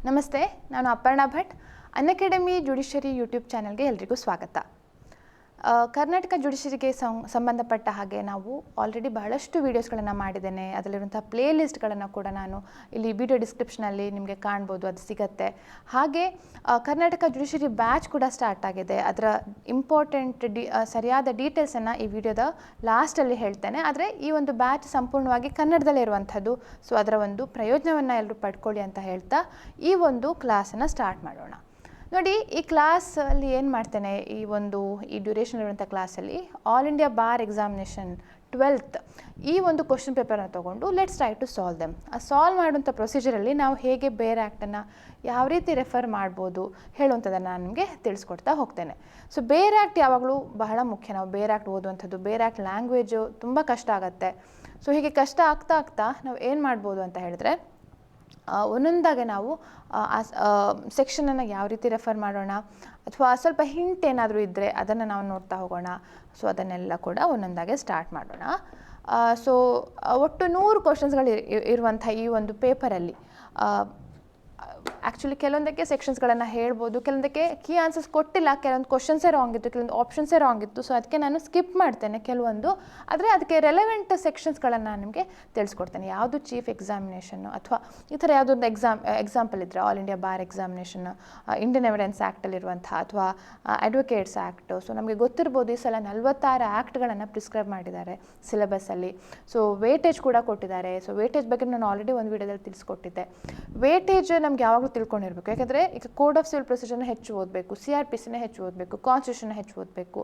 ನಮಸ್ತೆ, ನಾನು Aparna Bhat. Unacademy judiciary YouTube ಚಾನಲ್ಗೆ ಎಲ್ರಿಗೂ ಸ್ವಾಗತ. ಕರ್ನಾಟಕ ಜುಡಿಷರಿಗೆ ಸಂಬಂಧಪಟ್ಟ ಹಾಗೆ ನಾವು ಆಲ್ರೆಡಿ ಬಹಳಷ್ಟು ವೀಡಿಯೋಸ್ಗಳನ್ನು ಮಾಡಿದ್ದೇನೆ. ಅದರಲ್ಲಿರುವಂಥ ಪ್ಲೇ ಲಿಸ್ಟ್ಗಳನ್ನು ಕೂಡ ನಾನು ಇಲ್ಲಿ ವಿಡಿಯೋ ಡಿಸ್ಕ್ರಿಪ್ಷನಲ್ಲಿ ನಿಮಗೆ ಕಾಣ್ಬೋದು, ಅದು ಸಿಗುತ್ತೆ. ಹಾಗೆ ಕರ್ನಾಟಕ ಜುಡಿಷರಿ ಬ್ಯಾಚ್ ಕೂಡ ಸ್ಟಾರ್ಟ್ ಆಗಿದೆ. ಅದರ ಇಂಪಾರ್ಟೆಂಟ್ ಸರಿಯಾದ ಡೀಟೇಲ್ಸನ್ನು ಈ ವಿಡಿಯೋದ ಲಾಸ್ಟಲ್ಲಿ ಹೇಳ್ತೇನೆ. ಆದರೆ ಈ ಒಂದು ಬ್ಯಾಚ್ ಸಂಪೂರ್ಣವಾಗಿ ಕನ್ನಡದಲ್ಲೇ ಇರುವಂಥದ್ದು. ಸೊ ಅದರ ಒಂದು ಪ್ರಯೋಜನವನ್ನು ಎಲ್ಲರೂ ಪಡ್ಕೊಳ್ಳಿ ಅಂತ ಹೇಳ್ತಾ ಈ ಒಂದು ಕ್ಲಾಸನ್ನು ಸ್ಟಾರ್ಟ್ ಮಾಡೋಣ. ನೋಡಿ, ಈ ಕ್ಲಾಸಲ್ಲಿ ಏನು ಮಾಡ್ತೇನೆ, ಈ ಡ್ಯೂರೇಷನ್ ಇರುವಂಥ ಕ್ಲಾಸಲ್ಲಿ all India bar examination 12th ಈ ಒಂದು ಕ್ವಶನ್ ಪೇಪರನ್ನು ತೊಗೊಂಡು let's try to solve them. ಆ ಸಾಲ್ವ್ ಮಾಡುವಂಥ ಪ್ರೊಸೀಜರಲ್ಲಿ ನಾವು ಹೇಗೆ ಬೇರೆ ಆ್ಯಕ್ಟನ್ನು ಯಾವ ರೀತಿ ರೆಫರ್ ಮಾಡ್ಬೋದು ಹೇಳುವಂಥದ್ದನ್ನು ನಾನು ನಿಮಗೆ ತಿಳಿಸ್ಕೊಡ್ತಾ ಹೋಗ್ತೇನೆ. ಸೊ ಬೇರೆ ಆ್ಯಕ್ಟ್ ಯಾವಾಗಲೂ ಬಹಳ ಮುಖ್ಯ. ನಾವು ಬೇರೆ ಆ್ಯಕ್ಟ್ ಓದುವಂಥದ್ದು, ಬೇರೆ ಆ್ಯಕ್ಟ್ ಲ್ಯಾಂಗ್ವೇಜು ತುಂಬ ಕಷ್ಟ ಆಗುತ್ತೆ. ಸೊ ಹೀಗೆ ಕಷ್ಟ ಆಗ್ತಾ ನಾವು ಏನು ಮಾಡ್ಬೋದು ಅಂತ ಹೇಳಿದ್ರೆ, ಒಂದೊಂದಾಗೆ ನಾವು ಸೆಕ್ಷನನ್ನು ಯಾವ ರೀತಿ ರೆಫರ್ ಮಾಡೋಣ, ಅಥವಾ ಸ್ವಲ್ಪ ಹಿಂಟ್ ಏನಾದರೂ ಇದ್ದರೆ ಅದನ್ನು ನಾವು ನೋಡ್ತಾ ಹೋಗೋಣ. ಸೊ ಅದನ್ನೆಲ್ಲ ಕೂಡ ಒಂದೊಂದಾಗೆ ಸ್ಟಾರ್ಟ್ ಮಾಡೋಣ. ಸೊ ಒಟ್ಟು 100 ಕ್ವಶನ್ಸ್ಗಳು ಇರುವಂಥ ಈ ಒಂದು ಪೇಪರಲ್ಲಿ ಆ್ಯಕ್ಚುಲಿ ಕೆಲವೊಂದಕ್ಕೆ ಸೆಕ್ಷನ್ಸ್ಗಳನ್ನು ಹೇಳ್ಬೋದು, ಕೆಲವೊಂದಕ್ಕೆ ಕೀ ಆನ್ಸರ್ಸ್ ಕೊಟ್ಟಿಲ್ಲ, ಕೆಲವೊಂದು ಕ್ವಶನ್ಸೇ ರಾಂಗ್ ಇತ್ತು, ಕೆಲವೊಂದು ಆಪ್ಷನ್ಸೇ ರಾಂಗ್ ಇತ್ತು. ಸೊ ಅದಕ್ಕೆ ನಾನು ಸ್ಕಿಪ್ ಮಾಡ್ತೇನೆ ಕೆಲವೊಂದು, ಆದರೆ ಅದಕ್ಕೆ ರೆಲೆವೆಂಟ್ ಸೆಕ್ಷನ್ಸ್ಗಳನ್ನು ನಾನು ನಿಮಗೆ ತಿಳಿಸ್ಕೊಡ್ತೇನೆ. ಯಾವುದು ಚೀಫ್ ಎಕ್ಸಾಮಿನೇಷನ್ನು ಅಥವಾ ಈ ಥರ ಯಾವುದೊಂದು ಎಕ್ಸಾಂಪಲ್ ಇದ್ದರೆ all India bar examination, Indian evidence ಆ್ಯಕ್ಟಲ್ಲಿರುವಂಥ ಅಥವಾ ಅಡ್ವೊಕೇಟ್ಸ್ ಆ್ಯಕ್ಟು. ಸೊ ನಮಗೆ ಗೊತ್ತಿರ್ಬೋದು, ಈ ಸಲ 46 ಆ್ಯಕ್ಟ್ಗಳನ್ನು ಪ್ರಿಸ್ಕ್ರೈಬ್ ಮಾಡಿದ್ದಾರೆ ಸಿಲೆಬಸ್ಸಲ್ಲಿ. ಸೊ ವೇಟೇಜ್ ಕೂಡ ಕೊಟ್ಟಿದ್ದಾರೆ. ಸೊ ವೇಟೇಜ್ ಬಗ್ಗೆ ನಾನು ಆಲ್ರೆಡಿ ಒಂದು ವಿಡಿಯೋದಲ್ಲಿ ತಿಳಿಸ್ಕೊಟ್ಟಿದ್ದೆ. ವೇಟೇಜ್ ನಮ್ಗೆ ಯಾವಾಗಲೂ ತಿಳ್ಕೊಂಡಿರ್ಬೇಕು. ಯಾಕಂದರೆ ಈಗ ಕೋಡ್ ಆಫ್ ಸಿವಿಲ್ ಪ್ರೊಸೀಜರ್ನ ಹೆಚ್ಚು ಓದಬೇಕು, CRPCನ ಹೆಚ್ಚು ಓದಬೇಕು, ಕಾನ್ಸ್ಟಿಟ್ಯೂಷನ್ನ ಹೆಚ್ಚು ಓದಬೇಕು,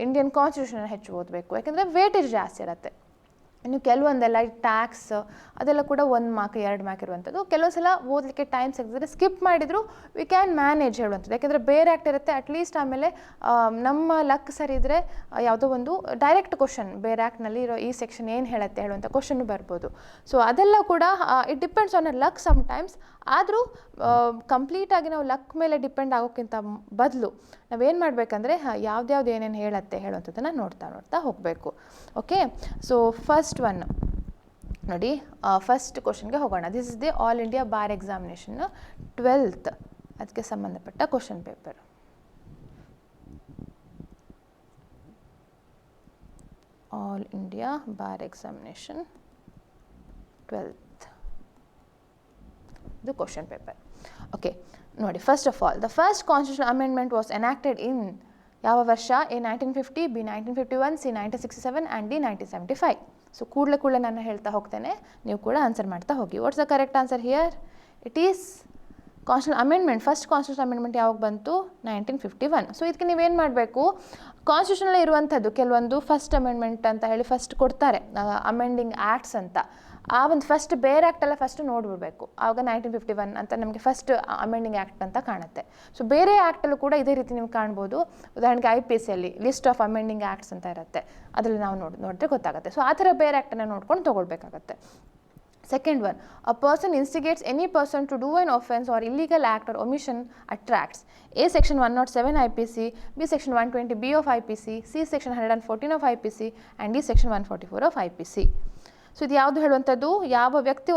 ಇಂಡಿಯನ್ ಕಾನ್ಸ್ಟಿಟ್ಯೂಷನ್ನ ಹೆಚ್ಚು ಓದಬೇಕು. ಯಾಕಂದರೆ ವೇಟೇಜ್ ಜಾಸ್ತಿ ಇರುತ್ತೆ. ಇನ್ನು ಕೆಲವೊಂದೆಲ್ಲ ಟ್ಯಾಕ್ಸ್ ಅದೆಲ್ಲ ಕೂಡ 1 ಮಾರ್ಕ್ 2 ಮಾರ್ಕ್ ಇರುವಂಥದ್ದು. ಕೆಲವೊಂದು ಸಲ ಓದಲಿಕ್ಕೆ ಟೈಮ್ ಸಿಗ್ತದೆ, ಸ್ಕಿಪ್ ಮಾಡಿದರೂ ವಿ ಕ್ಯಾನ್ ಮ್ಯಾನೇಜ್ ಹೇಳುವಂಥದ್ದು. ಯಾಕೆಂದರೆ ಬೇರೆ ಆ್ಯಕ್ಟ್ ಇರುತ್ತೆ, ಅಟ್ಲೀಸ್ಟ್ ಆಮೇಲೆ ನಮ್ಮ ಲಕ್ ಸರಿ ಇದ್ದರೆ ಯಾವುದೋ ಒಂದು ಡೈರೆಕ್ಟ್ ಕ್ವಶನ್ ಬೇರೆ ಆ್ಯಕ್ಟ್ನಲ್ಲಿ ಇರೋ ಈ ಸೆಕ್ಷನ್ ಏನು ಹೇಳುತ್ತೆ ಹೇಳುವಂಥ ಕ್ವಶನ್ನು ಬರ್ಬೋದು. ಸೊ ಅದೆಲ್ಲ ಕೂಡ it depends on a luck sometimes. ಆದರೂ ಕಂಪ್ಲೀಟಾಗಿ ನಾವು ಲಕ್ ಮೇಲೆ ಡಿಪೆಂಡ್ ಆಗೋಕ್ಕಿಂತ ಬದಲು ನಾವೇನು ಮಾಡಬೇಕಂದ್ರೆ ಯಾವ್ದು ಏನೇನು ಹೇಳುವಂಥದ್ದನ್ನು ನೋಡ್ತಾ ಹೋಗಬೇಕು. ಓಕೆ, ಸೊ ಫಸ್ಟ್ ಒನ್ ನೋಡಿ, ಫಸ್ಟ್ ಕ್ವಶನ್ಗೆ ಹೋಗೋಣ. This is the all India bar examination 12th ಅದಕ್ಕೆ ಸಂಬಂಧಪಟ್ಟ question paper. All India bar examination 12th the question paper. Okay, ನೋಡಿ, first of all the first constitution amendment was enacted in ಯಾವ ವರ್ಷ? A 1950, B 1951, C 1967 and D 1975. So ಕೂಡಲೇ ನಾನು ಹೇಳ್ತಾ ಹೋಗ್ತೇನೆ, ನೀವು ಕೂಡ ಆನ್ಸರ್ ಮಾಡ್ತಾ ಹೋಗಿ. What's the correct answer here? It is constitution amendment. First constitution amendment ಯಾವಾಗ ಬಂತು? 1951. ಸೊ ಇದಕ್ಕೆ ನೀವೇನು ಮಾಡಬೇಕು, ಕಾನ್ಸ್ಟಿಟ್ಯೂಷನಲ್ಲೇ ಇರುವಂಥದ್ದು ಕೆಲವೊಂದು ಫಸ್ಟ್ ಅಮೆಂಡ್ಮೆಂಟ್ ಅಂತ ಹೇಳಿ ಫಸ್ಟ್ ಕೊಡ್ತಾರೆ, ಅಮೆಂಡಿಂಗ್ ಆ್ಯಕ್ಟ್ಸ್ ಅಂತ. ಆ ಒಂದು ಫಸ್ಟ್ ಬೇರೆ ಆ್ಯಕ್ಟೆಲ್ಲ ಫಸ್ಟ್ ನೋಡ್ಬಿಡ್ಬೇಕು. ಆವಾಗ 1951 ಅಂತ ನಮಗೆ ಫಸ್ಟ್ ಅಮೆಂಡಿಂಗ್ ಆ್ಯಕ್ಟ್ ಅಂತ ಕಾಣುತ್ತೆ. ಸೊ ಬೇರೆ ಆ್ಯಕ್ಟಲ್ಲೂ ಕೂಡ ಇದೇ ರೀತಿ ನೀವು ಕಾಣ್ಬೋದು. ಉದಾಹರಣೆಗೆ IPCಯಲ್ಲಿ ಲಿಸ್ಟ್ ಆಫ್ ಅಮೆಂಡಿಂಗ್ ಆ್ಯಕ್ಟ್ಸ್ ಅಂತ ಇರುತ್ತೆ, ಅದರಲ್ಲಿ ನಾವು ನೋಡಿದ್ರೆ ಗೊತ್ತಾಗುತ್ತೆ. ಸೊ ಆ ಥರ ಬೇರೆ ಆ್ಯಕ್ಟನ್ನು ನೋಡ್ಕೊಂಡು ತೊಗೊಳ್ಬೇಕಾಗತ್ತೆ. Second one, a person instigates any person to do an offence or illegal act or omission attracts A section 107 IPC, B section 120B of IPC, C section 114 of IPC and D section 144 of IPC. So ಇದು ಯಾವುದು ಹೇಳುವಂಥದ್ದು? ಯಾವ ವ್ಯಕ್ತಿ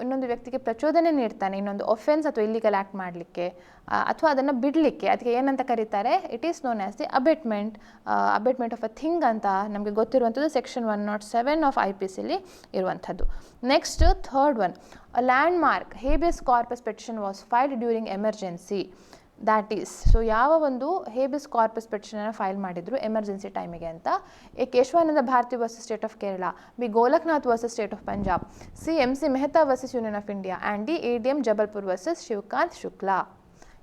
ಇನ್ನೊಂದು ವ್ಯಕ್ತಿಗೆ ಪ್ರಚೋದನೆ ನೀಡ್ತಾನೆ ಇನ್ನೊಂದು offence ಅಥವಾ ಇಲ್ಲಿಗಲ್ ಆ್ಯಕ್ಟ್ ಮಾಡಲಿಕ್ಕೆ ಅಥವಾ ಅದನ್ನು ಬಿಡಲಿಕ್ಕೆ, ಅದಕ್ಕೆ ಏನಂತ ಕರೀತಾರೆ? It is known as the abatement of a thing ಅಂತ ನಮಗೆ ಗೊತ್ತಿರುವಂಥದ್ದು ಸೆಕ್ಷನ್ 107 ಆಫ್ IPCಲಿ ಇರುವಂಥದ್ದು. Next third one, a landmark habeas corpus petition was filed during Emergency. That is, so ಯಾವ ಒಂದು ಹೇಬಿಯಸ್ ಕಾರ್ಪಸ್ ಪೆಟಿಷನನ್ನು ಫೈಲ್ ಮಾಡಿದ್ರು ಎಮರ್ಜೆನ್ಸಿ ಟೈಮಿಗೆ ಅಂತ? A Kesavananda Bharati versus state of Kerala, B Golaknath versus state of Punjab, C MC Mehta versus union of India and D ADM Jabalpur versus Shivkant Shukla.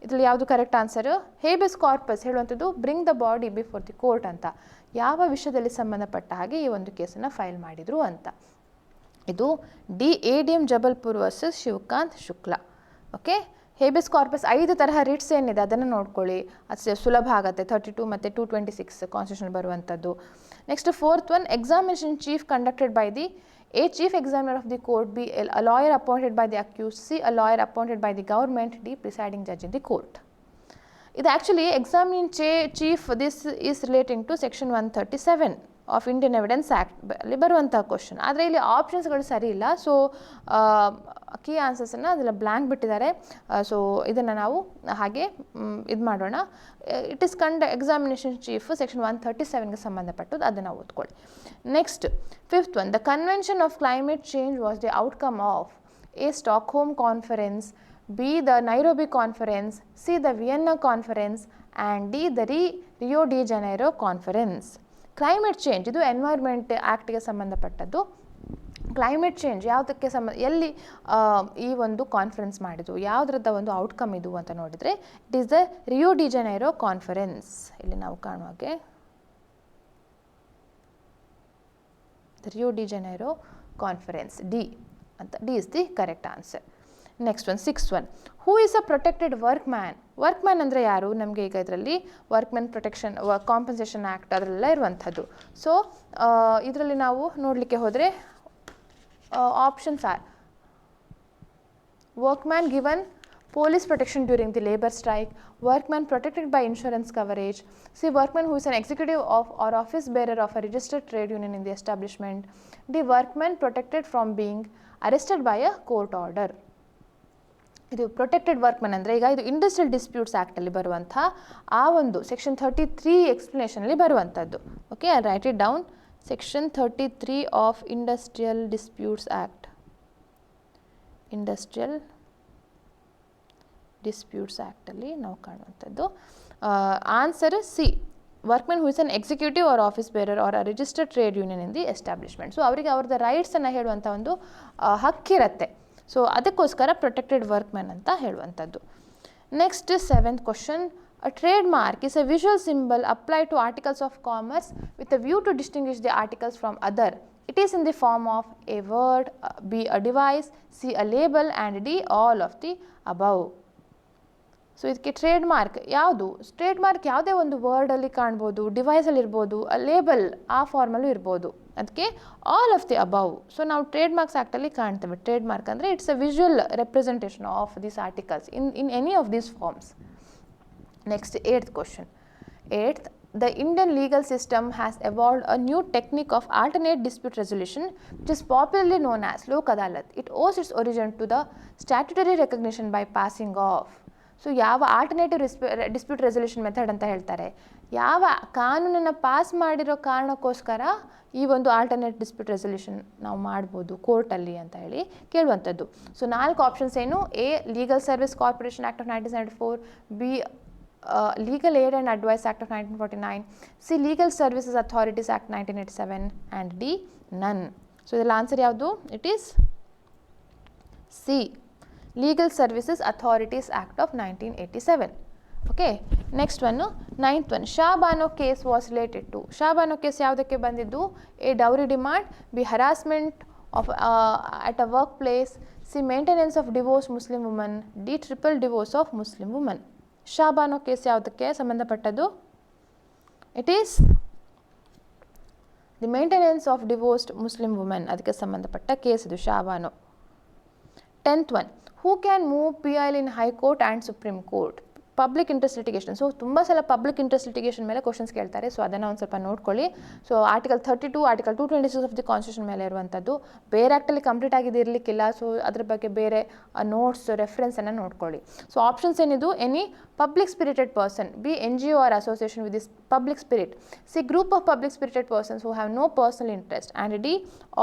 ಇದರಲ್ಲಿ ಯಾವುದು correct answer? Habeas corpus ಹೇಳುವಂಥದ್ದು bring the body before the court ಅಂತ. ಯಾವ ವಿಷಯದಲ್ಲಿ ಸಂಬಂಧಪಟ್ಟ ಹಾಗೆ ಈ ಒಂದು ಕೇಸನ್ನು ಫೈಲ್ ಮಾಡಿದರು ಅಂತ. ಇದು D ADM Jabalpur versus Shivkant Shukla. Okay, habeas corpus 5 ತರಹ ರಿಟ್ಸ್ ಏನಿದೆ ಅದನ್ನು ನೋಡ್ಕೊಳ್ಳಿ, ಅದು ಸುಲಭ ಆಗುತ್ತೆ. 32 ಮತ್ತು 226 ಕಾನ್ಸ್ಟಿಟ್ಯೂಷನ್ ಬರುವಂಥದ್ದು. Next fourth one, examination chief conducted by the A chief examiner of the court, B a lawyer appointed by the accused, C a lawyer appointed by the government, D presiding judge in the court. ಇದು actually examining chief this is relating to section 137 of Indian evidence Act ಅಲ್ಲಿ ಬರುವಂಥ question. ಆದರೆ ಇಲ್ಲಿ ಆಪ್ಷನ್ಸ್ಗಳು ಸರಿ ಇಲ್ಲ. So key ಆನ್ಸರ್ಸನ್ನು ಅದೆಲ್ಲ blank ಬಿಟ್ಟಿದ್ದಾರೆ. So ಇದನ್ನು ನಾವು ಹಾಗೆ ಇದು ಮಾಡೋಣ. It is examination chief section 137ಗೆ ಸಂಬಂಧಪಟ್ಟದ್ದು, ಅದನ್ನು ಓದ್ಕೊಳ್ಳಿ. Next 5th one, the convention of climate change was the outcome of A Stockholm conference, B the Nairobi conference, C the Vienna conference and D the Rio de Janeiro conference. Climate change ಇದು environment ಆ್ಯಕ್ಟ್ಗೆ ಸಂಬಂಧಪಟ್ಟದ್ದು. Climate change ಯಾವುದಕ್ಕೆ ಎಲ್ಲಿ ಈ ಒಂದು conference ಮಾಡಿದ್ದು, ಯಾವುದ್ರದ್ದು ಒಂದು outcome ಇದು ಅಂತ ನೋಡಿದರೆ it is the Rio de Janeiro conference. ಇಲ್ಲಿ ನಾವು ಕಾಣುವಾಗೆ Rio de Janeiro conference, D ಅಂತ, D is the correct answer. Next one 6th one, who is a protected workman. Workman ಅಂದರೆ ಯಾರು? ನಮಗೆ ಈಗ ಇದರಲ್ಲಿ ವರ್ಕ್ಮೆನ್ ಪ್ರೊಟೆಕ್ಷನ್ ಕಾಂಪನ್ಸೇಷನ್ ಆ್ಯಕ್ಟ್ ಅದರಲ್ಲೆಲ್ಲ ಇರುವಂಥದ್ದು. ಸೊ ಇದರಲ್ಲಿ ನಾವು ನೋಡಲಿಕ್ಕೆ ಹೋದರೆ options are workman given police protection during the labor strike, workman protected by insurance coverage, see workman who is an executive of or office bearer of a registered trade union in the establishment, the workman protected from being arrested by a court order. ಇದು protected workman ಅಂದರೆ ಈಗ ಇದು industrial disputes ಆ್ಯಕ್ಟಲ್ಲಿ ಬರುವಂಥ ಆ ಒಂದು section 33 ಎಕ್ಸ್ಪ್ಲನೇಷನಲ್ಲಿ ಬರುವಂಥದ್ದು. Okay, I write it down. Section 33 of industrial disputes act, industrial disputes ಆ್ಯಕ್ಟಲ್ಲಿ ನಾವು ಕಾಣುವಂಥದ್ದು. Answer C, workmen who is an executive or office bearer or a registered trade union in the establishment. So ಅವರಿಗೆ ಅವ್ರದ್ದು ರೈಟ್ಸನ್ನು ಹೇಳುವಂಥ ಒಂದು ಹಕ್ಕಿರುತ್ತೆ. So ಅದಕ್ಕೋಸ್ಕರ protected ವರ್ಕ್ಮೆನ್ ಅಂತ ಹೇಳುವಂಥದ್ದು. Next 7th question, a trademark is a visual symbol applied to articles of commerce with a view to distinguish the articles from other. It is in the form of a word, B a device, C a label and D all of the above. So ಇದಕ್ಕೆ trade mark ಯಾವುದು? Trade mark ಯಾವುದೇ ಒಂದು ವರ್ಡಲ್ಲಿ ಕಾಣ್ಬೋದು, ಡಿವೈಸಲ್ಲಿ ಇರ್ಬೋದು, label ಆ ಫಾರ್ಮಲ್ಲೂ ಇರ್ಬೋದು. ಅದಕ್ಕೆ all of the above. So ನಾವು ಟ್ರೇಡ್ ಮಾರ್ಕ್ಸ್ ಆ್ಯಕ್ಟಲ್ಲಿ ಕಾಣ್ತೇವೆ. ಟ್ರೇಡ್ ಮಾರ್ಕ್ ಅಂದರೆ it's a visual representation of these articles in any of these forms. Next 8th question. 8th, the Indian legal system has evolved a new technique of alternate dispute resolution which is popularly known as Lok Adalat. It owes its origin to the statutory recognition by passing of. So ಯಾವ alternative dispute resolution method ಅಂತ ಹೇಳ್ತಾರೆ, ಯಾವ ಕಾನೂನನ್ನು pass ಮಾಡಿರೋ ಕಾರಣಕ್ಕೋಸ್ಕರ ಈ ಒಂದು alternate dispute resolution ನಾವು ಮಾಡ್ಬೋದು ಕೋರ್ಟಲ್ಲಿ ಅಂತ ಹೇಳಿ ಕೇಳುವಂಥದ್ದು. ಸೊ 4 ಆಪ್ಷನ್ಸ್ ಏನು? A legal service corporation act of 1974, B Legal Aid and Advice Act of 1949, C Legal Services Authorities Act 1987 and D none. So the answer ಯಾವುದು? It is C Legal Services Authorities Act of 1987. Okay, next one 9th one, Shah Bano case was related to. Shah Bano case ಯಾವುದಕ್ಕೆ ಬಂದಿದ್ದು? A dowry demand, B harassment of at a workplace, C maintenance of divorced Muslim woman, D triple divorce of Muslim woman. Shah Bano case ಯಾವುದಕ್ಕೆ ಸಂಬಂಧಪಟ್ಟದ್ದು? It is the maintenance of divorced Muslim women, ಅದಕ್ಕೆ ಸಂಬಂಧಪಟ್ಟ case ಇದು Shah Bano. 10th one, who can move PIL in high court and supreme court? Public interest litigation. So ತುಂಬ ಸಲ public interest litigation ಮೇಲೆ questions ಕೇಳ್ತಾರೆ. So ಅದನ್ನು ಒಂದು ಸ್ವಲ್ಪ ನೋಡ್ಕೊಳ್ಳಿ. So article 32, article 226 of the constitution ಮೇಲೆ ಇರುವಂಥದ್ದು. ಬೇರೆ ಆ್ಯಕ್ಟಲ್ಲಿ ಕಂಪ್ಲೀಟ್ ಆಗಿದೆ ಇರಲಿಕ್ಕಿಲ್ಲ. ಸೊ ಅದ್ರ ಬಗ್ಗೆ ಬೇರೆ ನೋಟ್ಸ್ ರೆಫರೆನ್ಸನ್ನು ನೋಡ್ಕೊಳ್ಳಿ. ಸೊ ಆಪ್ಷನ್ಸ್ ಏನಿದು? Any public spirited person, B NGO or association with this public spirit, C group of public spirited persons who have no personal interest and D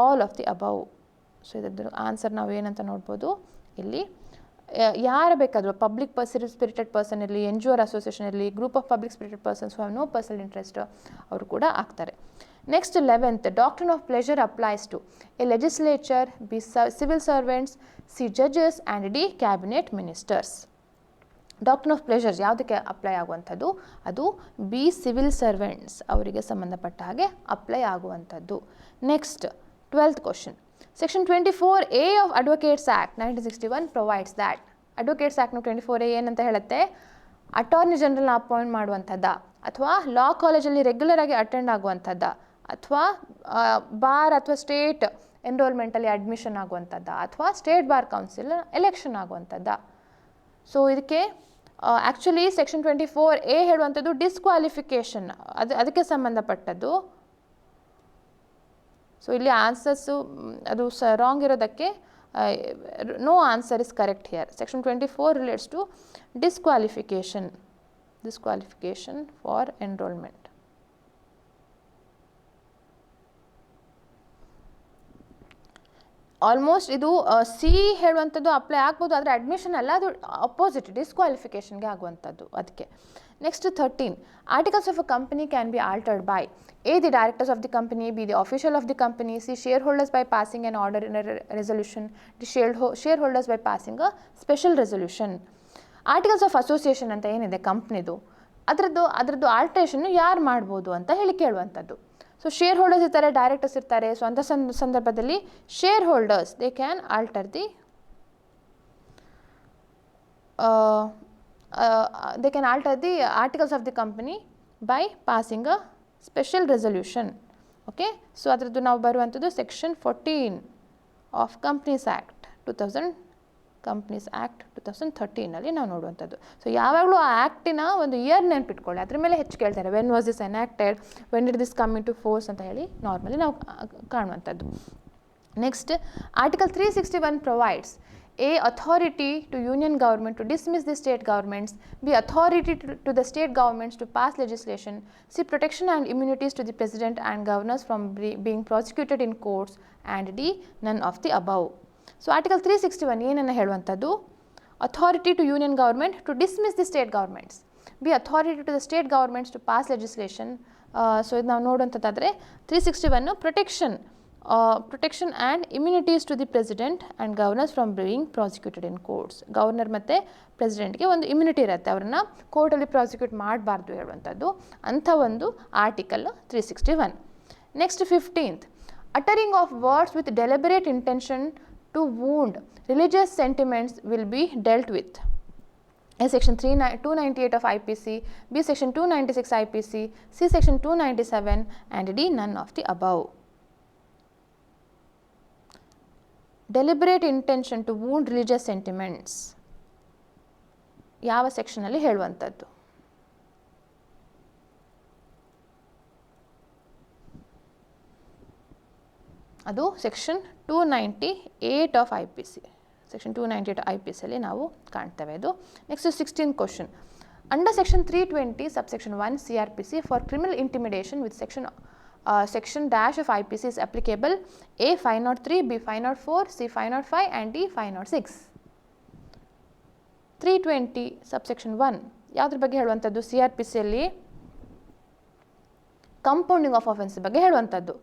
all of the above. So ಇದ್ರ answer ನಾವು ಏನಂತ ನೋಡ್ಬೋದು ಇಲ್ಲಿ. ಯಾರು ಬೇಕಾದರೂ public spirited person ಇರಲಿ, NGO association ಇರಲಿ, group of public spirited persons who have no personal interest ಅವರು ಕೂಡ ಆಗ್ತಾರೆ. Next 11th, doctrine of pleasure applies to A legislature, B civil servants, C judges and D cabinet ministers. Doctrine of pleasures ಯಾವುದಕ್ಕೆ apply ಆಗುವಂಥದ್ದು? ಅದು B civil servants ಅವರಿಗೆ ಸಂಬಂಧಪಟ್ಟ ಹಾಗೆ apply ಆಗುವಂಥದ್ದು. Next 12th question, Section 24A of Advocates Act 1961 provides that. Advocates Act 24A ಏನಂತ ಹೇಳುತ್ತೆ? Attorney ಜನರಲ್ನ appoint ಮಾಡುವಂಥದ್ದ, ಅಥವಾ ಲಾ ಕಾಲೇಜಲ್ಲಿ ರೆಗ್ಯುಲರ್ ಆಗಿ ಅಟೆಂಡ್ ಆಗುವಂಥದ್ದ, ಅಥವಾ ಬಾರ್ ಅಥವಾ ಸ್ಟೇಟ್ ಎನ್ರೋಲ್ಮೆಂಟಲ್ಲಿ ಅಡ್ಮಿಷನ್ ಆಗುವಂಥದ್ದ, ಅಥವಾ ಸ್ಟೇಟ್ ಬಾರ್ ಕೌನ್ಸಿಲ್ ಎಲೆಕ್ಷನ್ ಆಗುವಂಥದ್ದ. ಸೊ ಇದಕ್ಕೆ ಆ್ಯಕ್ಚುಲಿ ಸೆಕ್ಷನ್ 24A ಹೇಳುವಂಥದ್ದು ಡಿಸ್ಕ್ವಾಲಿಫಿಕೇಷನ್, ಅದಕ್ಕೆ ಸಂಬಂಧಪಟ್ಟದ್ದು. ಸೊ ಇಲ್ಲಿ ಆನ್ಸರ್ಸು ಅದು ರಾಂಗ್ ಇರೋದಕ್ಕೆ No answer is correct here. Section 24 relates to disqualification for enrollment. Almost ಇದು ಸಿ ಹೇಳುವಂಥದ್ದು ಅಪ್ಲೈ ಆಗ್ಬೋದು, ಆದರೆ ಅಡ್ಮಿಷನ್ ಅಲ್ಲ, ಅದು ಅಪೋಸಿಟ್ ಡಿಸ್ಕ್ವಾಲಿಫಿಕೇಷನ್ಗೆ ಆಗುವಂಥದ್ದು. ಅದಕ್ಕೆ next 13, articles of a company can be altered by A, the directors of the company, B, the official of the company, C, shareholders by passing an order in a resolution, the shareholders by passing a special resolution. Articles of association ಅಂತ ಏನಿದೆ ಕಂಪ್ನಿದು, ಅದರದ್ದು ಆಲ್ಟ್ರೇಷನ್ನು ಯಾರು ಮಾಡ್ಬೋದು ಅಂತ ಹೇಳಿ ಕೇಳುವಂಥದ್ದು. ಸೊ ಶೇರ್ ಹೋಲ್ಡರ್ಸ್ ಇರ್ತಾರೆ, ಡೈರೆಕ್ಟರ್ಸ್ ಇರ್ತಾರೆ. ಸೊ ಅಂಥ ಸಂದರ್ಭದಲ್ಲಿ share holders they can alter the articles of the company by passing a special resolution. Okay, so ಅದರದ್ದು ನಾವು ಬರುವಂಥದ್ದು ಸೆಕ್ಷನ್ 14 ಆಫ್ ಕಂಪ್ನೀಸ್ ಆ್ಯಕ್ಟ್ 2013 ನಾವು ನೋಡುವಂಥದ್ದು. ಸೊ ಯಾವಾಗಲೂ ಆ ಆ್ಯಕ್ಟಿನ ಒಂದು ಇಯರ್ ನೆನಪಿಟ್ಕೊಳ್ಳಿ, ಅದ್ರ ಮೇಲೆ ಹೆಚ್ಚು ಕೇಳ್ತಾರೆ. When was this enacted, when did this come into force ಅಂತ ಹೇಳಿ ನಾರ್ಮಲಿ ನಾವು ಕಾಣುವಂಥದ್ದು. Next article 361 provides A, authority to union government to dismiss the state governments, B, authority to the state governments to pass legislation, C, protection and immunities to the president and governors from being prosecuted in courts, and D, none of the above. So article 361 ಏನನ್ನು ಹೇಳುವಂಥದ್ದು, authority to union government to dismiss the state governments, B, authority to the state governments to pass legislation. So ಇದು ನಾವು ನೋಡುವಂಥದ್ದಾದರೆ 361 protection and immunities to the president and governors from being prosecuted in courts. Governor ಮತ್ತು ಪ್ರೆಸಿಡೆಂಟ್ಗೆ ಒಂದು immunity ಇರುತ್ತೆ, ಅವ್ರನ್ನ ಕೋರ್ಟಲ್ಲಿ prosecute ಮಾಡಬಾರ್ದು ಹೇಳುವಂಥದ್ದು. ಅಂಥ ಒಂದು article 361. Next 15th, uttering of words with deliberate intention to wound religious sentiments will be dealt with. A, section 298 of IPC, B, section 296 IPC, C, section 297, and D, none of the above. Deliberate intention to wound religious sentiments ಯಾವ ಸೆಕ್ಷನಲ್ಲಿ ಹೇಳುವಂಥದ್ದು? ಅದು section 298 of IPC. Section 298 IPCಯಲ್ಲಿ ನಾವು ಕಾಣ್ತೇವೆ ಇದು. Next 16th question. Under section 320 subsection 1 CRPC for criminal intimidation with section dash of IPC is applicable A, 503, B, 504, C, 505, and D, 506. 320 subsection 1 ಯಾವುದ್ರ ಬಗ್ಗೆ ಹೇಳುವಂಥದ್ದು? CRPCಯಲ್ಲಿ ಕಂಪೌಂಡಿಂಗ್ ಆಫ್ ಆಫೆನ್ಸ್ ಬಗ್ಗೆ ಹೇಳುವಂಥದ್ದು.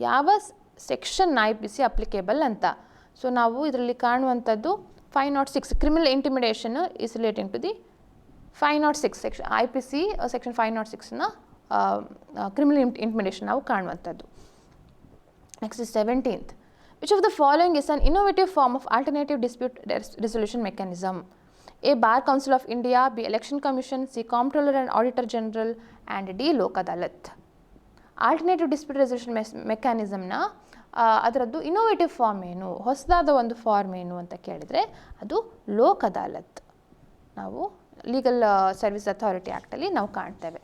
ಯಾವ ಸೆಕ್ಷನ್ IPC ಅಪ್ಲಿಕೇಬಲ್ ಅಂತ. ಸೊ ನಾವು ಇದರಲ್ಲಿ ಕಾಣುವಂಥದ್ದು 506 criminal intimidation is relating to the 506 section IPC section 506ನ ಕ್ರಿಮಿನಲ್ ಇಂಟಿಮಿಡೇಷನ್ ನಾವು ಕಾಣುವಂಥದ್ದು. Next 17th, which of the following is an innovative form of alternative dispute resolution mechanism? A, Bar Council of India, B, Election Commission, C, Comptroller and Auditor General, and D, Lok Adalat. Alternative dispute resolution ಮೆಕ್ಯಾನಿಸಮ್ನ ಅದರದ್ದು innovative form ಏನು, ಹೊಸದಾದ ಒಂದು form ಏನು ಅಂತ ಕೇಳಿದರೆ ಅದು ಲೋಕ್ ಅದಾಲತ್. ನಾವು ಲೀಗಲ್ ಸರ್ವಿಸ್ ಅಥಾರಿಟಿ ಆ್ಯಕ್ಟಲ್ಲಿ ನಾವು ಕಾಣ್ತೇವೆ.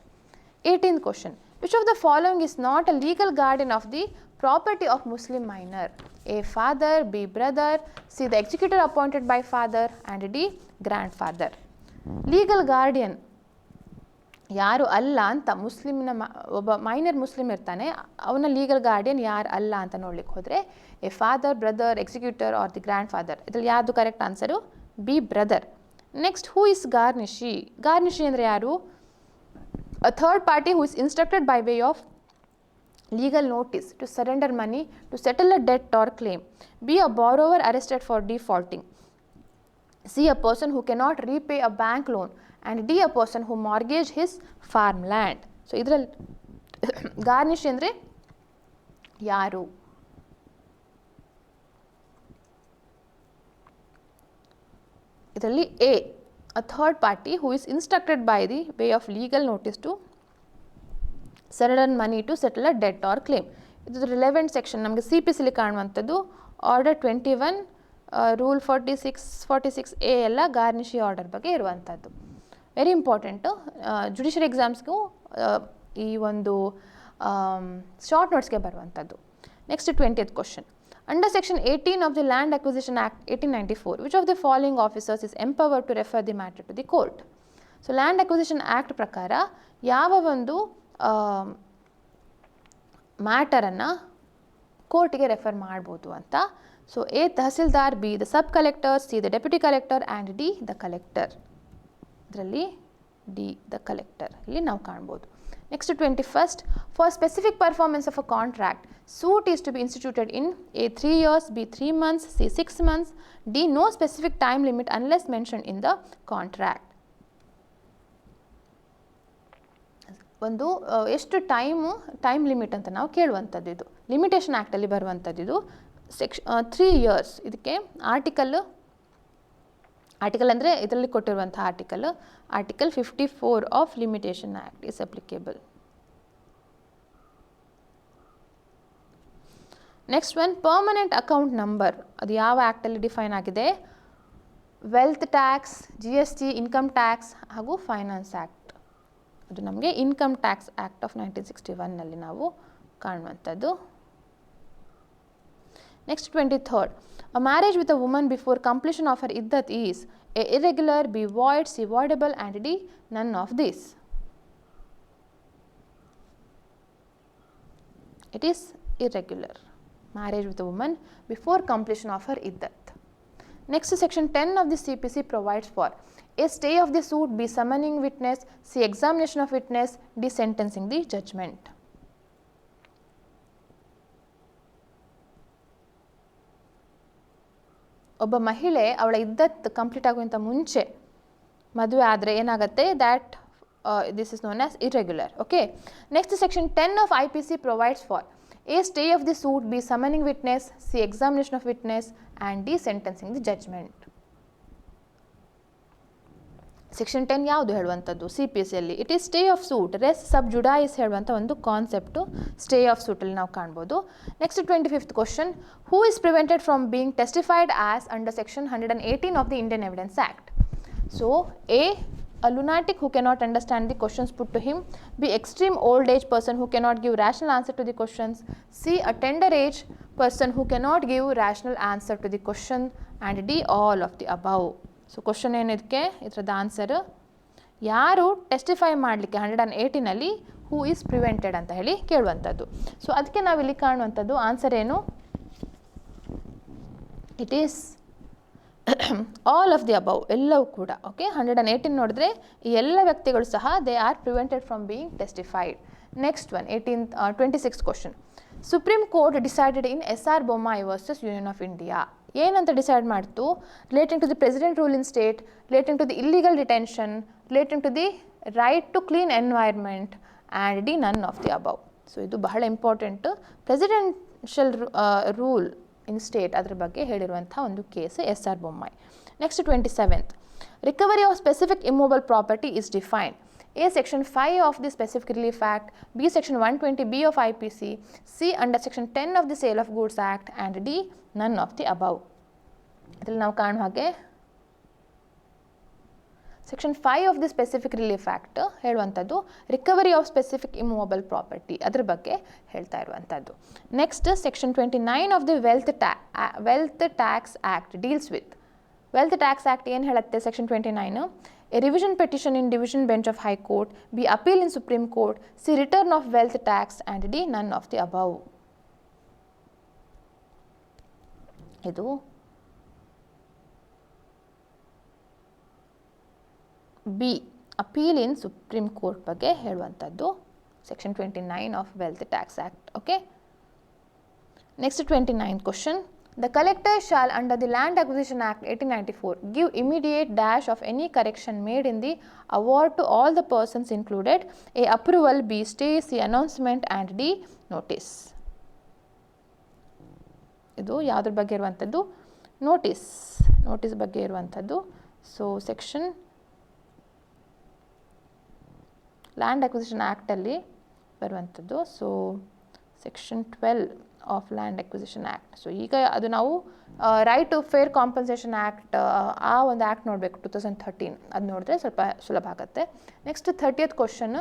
18th question. Which of the following is not a legal guardian of the property of Muslim minor? A, father, B, brother, C, the executor appointed by father, and D, grandfather. Legal guardian ಯಾರು ಅಲ್ಲ ಅಂತ, ಮುಸ್ಲಿಮ್ನ ಒಬ್ಬ minor Muslim ಇರ್ತಾನೆ, ಅವನ legal guardian ಯಾರು ಅಲ್ಲ ಅಂತ ನೋಡ್ಲಿಕ್ಕೆ ಹೋದರೆ A father, brother, executor or the grandfather. ಇದರಲ್ಲಿ ಯಾವುದು correct answer? B, brother. Next, who is garnishee? Garnishee ಅಂದರೆ ಯಾರು? A third party who is instructed by way of legal notice to surrender money to settle a debt or claim. B, a borrower arrested for defaulting. C, a person who cannot repay a bank loan. And D, a person who mortgaged his farmland. So idರಲ್ಲಿ garnishee ಅಂದರೆ ಯಾರು? ಇದರಲ್ಲಿ A, a third party who is instructed by the way of legal notice to surrender money to settle a debt or claim. ಇದು relevant section ನಮಗೆ CPCಲಿ ಕಾಣುವಂಥದ್ದು order 21, rule 46A ಎಲ್ಲ ಗಾರ್ನಿಷಿ order ಬಗ್ಗೆ ಇರುವಂಥದ್ದು. Very important. Judiciary ಎಕ್ಸಾಮ್ಸ್ಗೂ ಈ ಒಂದು short ನೋಟ್ಸ್ಗೆ ಬರುವಂಥದ್ದು. Next 20th question. Under section 18 of the land acquisition act 1894 which of the following officers is empowered to refer the matter to the court. So land acquisition act ಪ್ರಕಾರ ಯಾವ ಒಂದು ಮ್ಯಾಟರನ್ನು ಕೋರ್ಟಿಗೆ refer ಮಾಡ್ಬೋದು ಅಂತ. So A tahsildar, B the sub collector, C the deputy collector and D the collector. ಇದರಲ್ಲಿ D the collector ಇಲ್ಲಿ ನಾವು ಕಾಣ್ಬೋದು. Next 21st. For specific performance of a contract suit is to be instituted in A 3 years, B 3 months, C 6 months, D no specific time limit unless mentioned in the contract. ಒಂದು ಎಷ್ಟು time limit ಅಂತ ನಾವು ಕೇಳುವಂಥದ್ದು. ಇದು limitation ಆ್ಯಕ್ಟಲ್ಲಿ ಬರುವಂಥದ್ದು. ಇದು 3 years. ಇದಕ್ಕೆ article ಅಂದರೆ ಇದರಲ್ಲಿ ಕೊಟ್ಟಿರುವಂಥ article 54 of limitation act is applicable. Next one, permanent account number. ಅದು ಯಾವ ಆ್ಯಕ್ಟಲ್ಲಿ ಡಿಫೈನ್ ಆಗಿದೆ? Wealth tax, GST, income tax ಹಾಗೂ ಫೈನಾನ್ಸ್ ಆ್ಯಕ್ಟ್. ಅದು ನಮಗೆ ಇನ್ಕಮ್ ಟ್ಯಾಕ್ಸ್ ಆ್ಯಕ್ಟ್ ಆಫ್ 1961ನಲ್ಲಿ ನಾವು ಕಾಣುವಂಥದ್ದು. Next 23rd. A marriage with a woman before completion of her iddat is A irregular, B void, C voidable and D none of these. It is irregular. Marriage with a woman before completion of her iddat. Next, section 10 of the CPC provides for A stay of the suit, B summoning witness, C examination of witness, D sentencing the judgment. ಒಬ್ಬ ಮಹಿಳೆ ಅವಳ ಇದ್ದತ್ complete ಆಗುವಂಥ ಮುಂಚೆ ಮದುವೆ ಆದರೆ ಏನಾಗುತ್ತೆ? That this is known as irregular. Okay. Next section 10 of IPC provides for A stay of the suit, B summoning witness, C examination of witness and D sentencing the judgment. Section 10 ಯಾವುದು ಹೇಳುವಂಥದ್ದು CPCಯಲ್ಲಿ? It is stay of suit, res sub judice ಹೇಳುವಂಥ ಒಂದು concept stay of ಸೂಟಲ್ಲಿ ನಾವು ಕಾಣ್ಬೋದು. Next 25th question. Who is prevented from being testified as under section 118 of the Indian evidence act? So A a lunatic who cannot understand the questions put to him, B extreme old age person who cannot give rational answer to the questions, C a tender age person who cannot give rational answer to the question and D all of the above. So question ಏನಿದಕ್ಕೆ ಇದರದ answer, ಯಾರು testify ಮಾಡಲಿಕ್ಕೆ 118ನಲ್ಲಿ who is prevented ಅಂತ ಹೇಳಿ ಕೇಳುವಂಥದ್ದು. So ಅದಕ್ಕೆ ನಾವಿಲ್ಲಿ ಕಾಣುವಂಥದ್ದು ಆನ್ಸರ್ ಏನು? It is all of the above, ಎಲ್ಲವೂ ಕೂಡ. ಓಕೆ, 118 ನೋಡಿದ್ರೆ ಈ ಎಲ್ಲ ವ್ಯಕ್ತಿಗಳು ಸಹ they are prevented from being testified. Next one 26th question. Supreme court decided in SR Bommai versus union of India. ಏನಂತ ಡಿಸೈಡ್ ಮಾಡ್ತು? Relating to the president rule in state, relating to the illegal detention, relating to the right to clean environment and D none of the above. So ಇದು ಬಹಳ important. Presidential rule in state ಅದ್ರ ಬಗ್ಗೆ ಹೇಳಿರುವಂಥ ಒಂದು case SR Bommai. Next 27th. Recovery of specific immovable property is defined. A section 5 of the Specific Relief Act, B section 120B of IPC, C under section 10 of the Sale of Goods Act and D none of the above. ಇದರಲ್ಲಿ ನಾವು ಕಾಣುವ ಹಾಗೆ section 5 of the specific relief act ಹೇಳುವಂಥದ್ದು recovery of specific immovable property ಅದ್ರ ಬಗ್ಗೆ ಹೇಳ್ತಾ ಇರುವಂಥದ್ದು. Next section 29 of the wealth tax act deals with. Wealth tax act ಏನು ಹೇಳುತ್ತೆ? Section 29, A revision petition in division bench of High Court, B appeal in Supreme Court, C return of wealth tax and D none of the above. ಇದು B appeal in Supreme Court ಬಗ್ಗೆ ಹೇಳುವಂಥದ್ದು section 29 of wealth tax act. Okay. Next 29th question. The collector shall under the Land Acquisition Act 1894 give immediate dash of any correction made in the award to all the persons included, A approval, B stay, C announcement and D notice. ಇದು ಯಾವುದ್ರ ಬಗ್ಗೆ ಇರುವಂಥದ್ದು? Notice ಬಗ್ಗೆ ಇರುವಂಥದ್ದು. So section land acquisition ಆ್ಯಕ್ಟಲ್ಲಿ ಬರುವಂಥದ್ದು. So section 12 of land acquisition act. So ಈಗ ಅದು ನಾವು right to fair compensation act ಆ ಒಂದು ಆ್ಯಕ್ಟ್ ನೋಡಬೇಕು 2013, ಅದು ನೋಡಿದ್ರೆ ಸ್ವಲ್ಪ ಸುಲಭ ಆಗುತ್ತೆ. Next 30th question.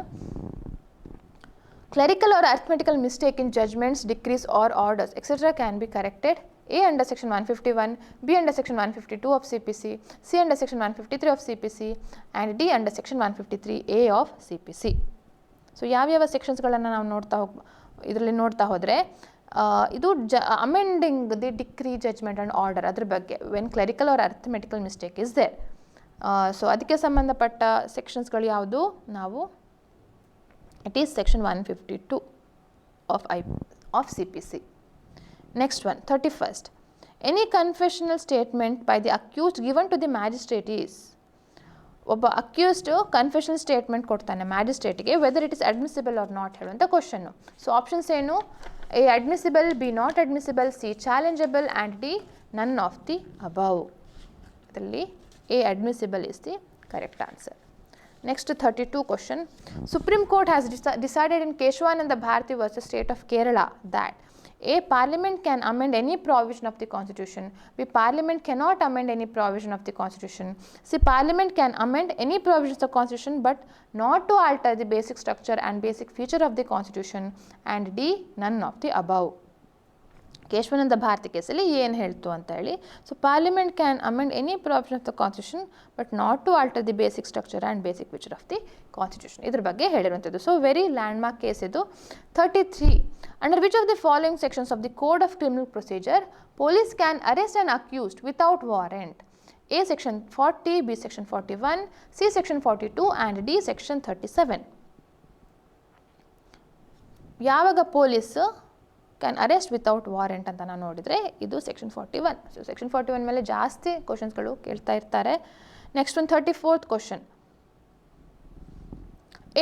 Clerical or arithmetical mistake in judgments, decrees or orders etc. can be corrected. A under section 151, B under section 152 of CPC, C under section 153 of CPC and D under section 153A of CPC. So ಯಾವ್ಯಾವ ಸೆಕ್ಷನ್ಸ್ಗಳನ್ನು ನಾವು ಇದರಲ್ಲಿ ನೋಡ್ತಾ ಹೋದರೆ ಇದು amending the decree judgment and order ಅದ್ರ ಬಗ್ಗೆ when clerical or arithmetical mistake is there. So ಅದಕ್ಕೆ ಸಂಬಂಧಪಟ್ಟ ಸೆಕ್ಷನ್ಸ್ಗಳು ಯಾವುದು ನಾವು it is section 152 of CPC. Next one, 31st. Any confessional statement by the accused given to the magistrate is ಒಬ್ಬ accused confessional statement ಕೊಡ್ತಾನೆ ಮ್ಯಾಜಿಸ್ಟ್ರೇಟ್ಗೆ whether it is admissible or not ಹೇಳುವಂಥ question. So options ಏನು? A admissible, B not admissible, C challengeable and D none of the above. ಇದರಲ್ಲಿ A admissible is the correct answer. Next 32 question. Supreme Court has decided in Keshwananda Bharati versus State of Kerala that A. Parliament can amend any provision of the Constitution. B. Parliament cannot amend any provision of the Constitution. C. Parliament can amend any provision of the Constitution but not to alter the basic structure and basic feature of the Constitution. And D. None of the above. Kesavananda Bharati ಕೇಸಲ್ಲಿ ಏನು ಹೇಳ್ತು ಅಂತ ಹೇಳಿ. So parliament can amend any provision of the constitution but not to alter the basic structure and basic feature of the constitution. ಇದ್ರ ಬಗ್ಗೆ ಹೇಳಿರುವಂಥದ್ದು. So very landmark case ಇದು. 33. Under which of the following sections of the code of criminal procedure police can arrest an accused without warrant? A. Section 40, B. Section 41, C. Section 42 and D. Section 37. ಯಾವಾಗ police can arrest without warrant ಅಂತ ನಾವು ನೋಡಿದರೆ ಇದು section 41. So section 41 ಮೇಲೆ ಜಾಸ್ತಿ ಕ್ವಶನ್ಸ್ಗಳು ಕೇಳ್ತಾ ಇರ್ತಾರೆ. Next ಒಂದು 34th question.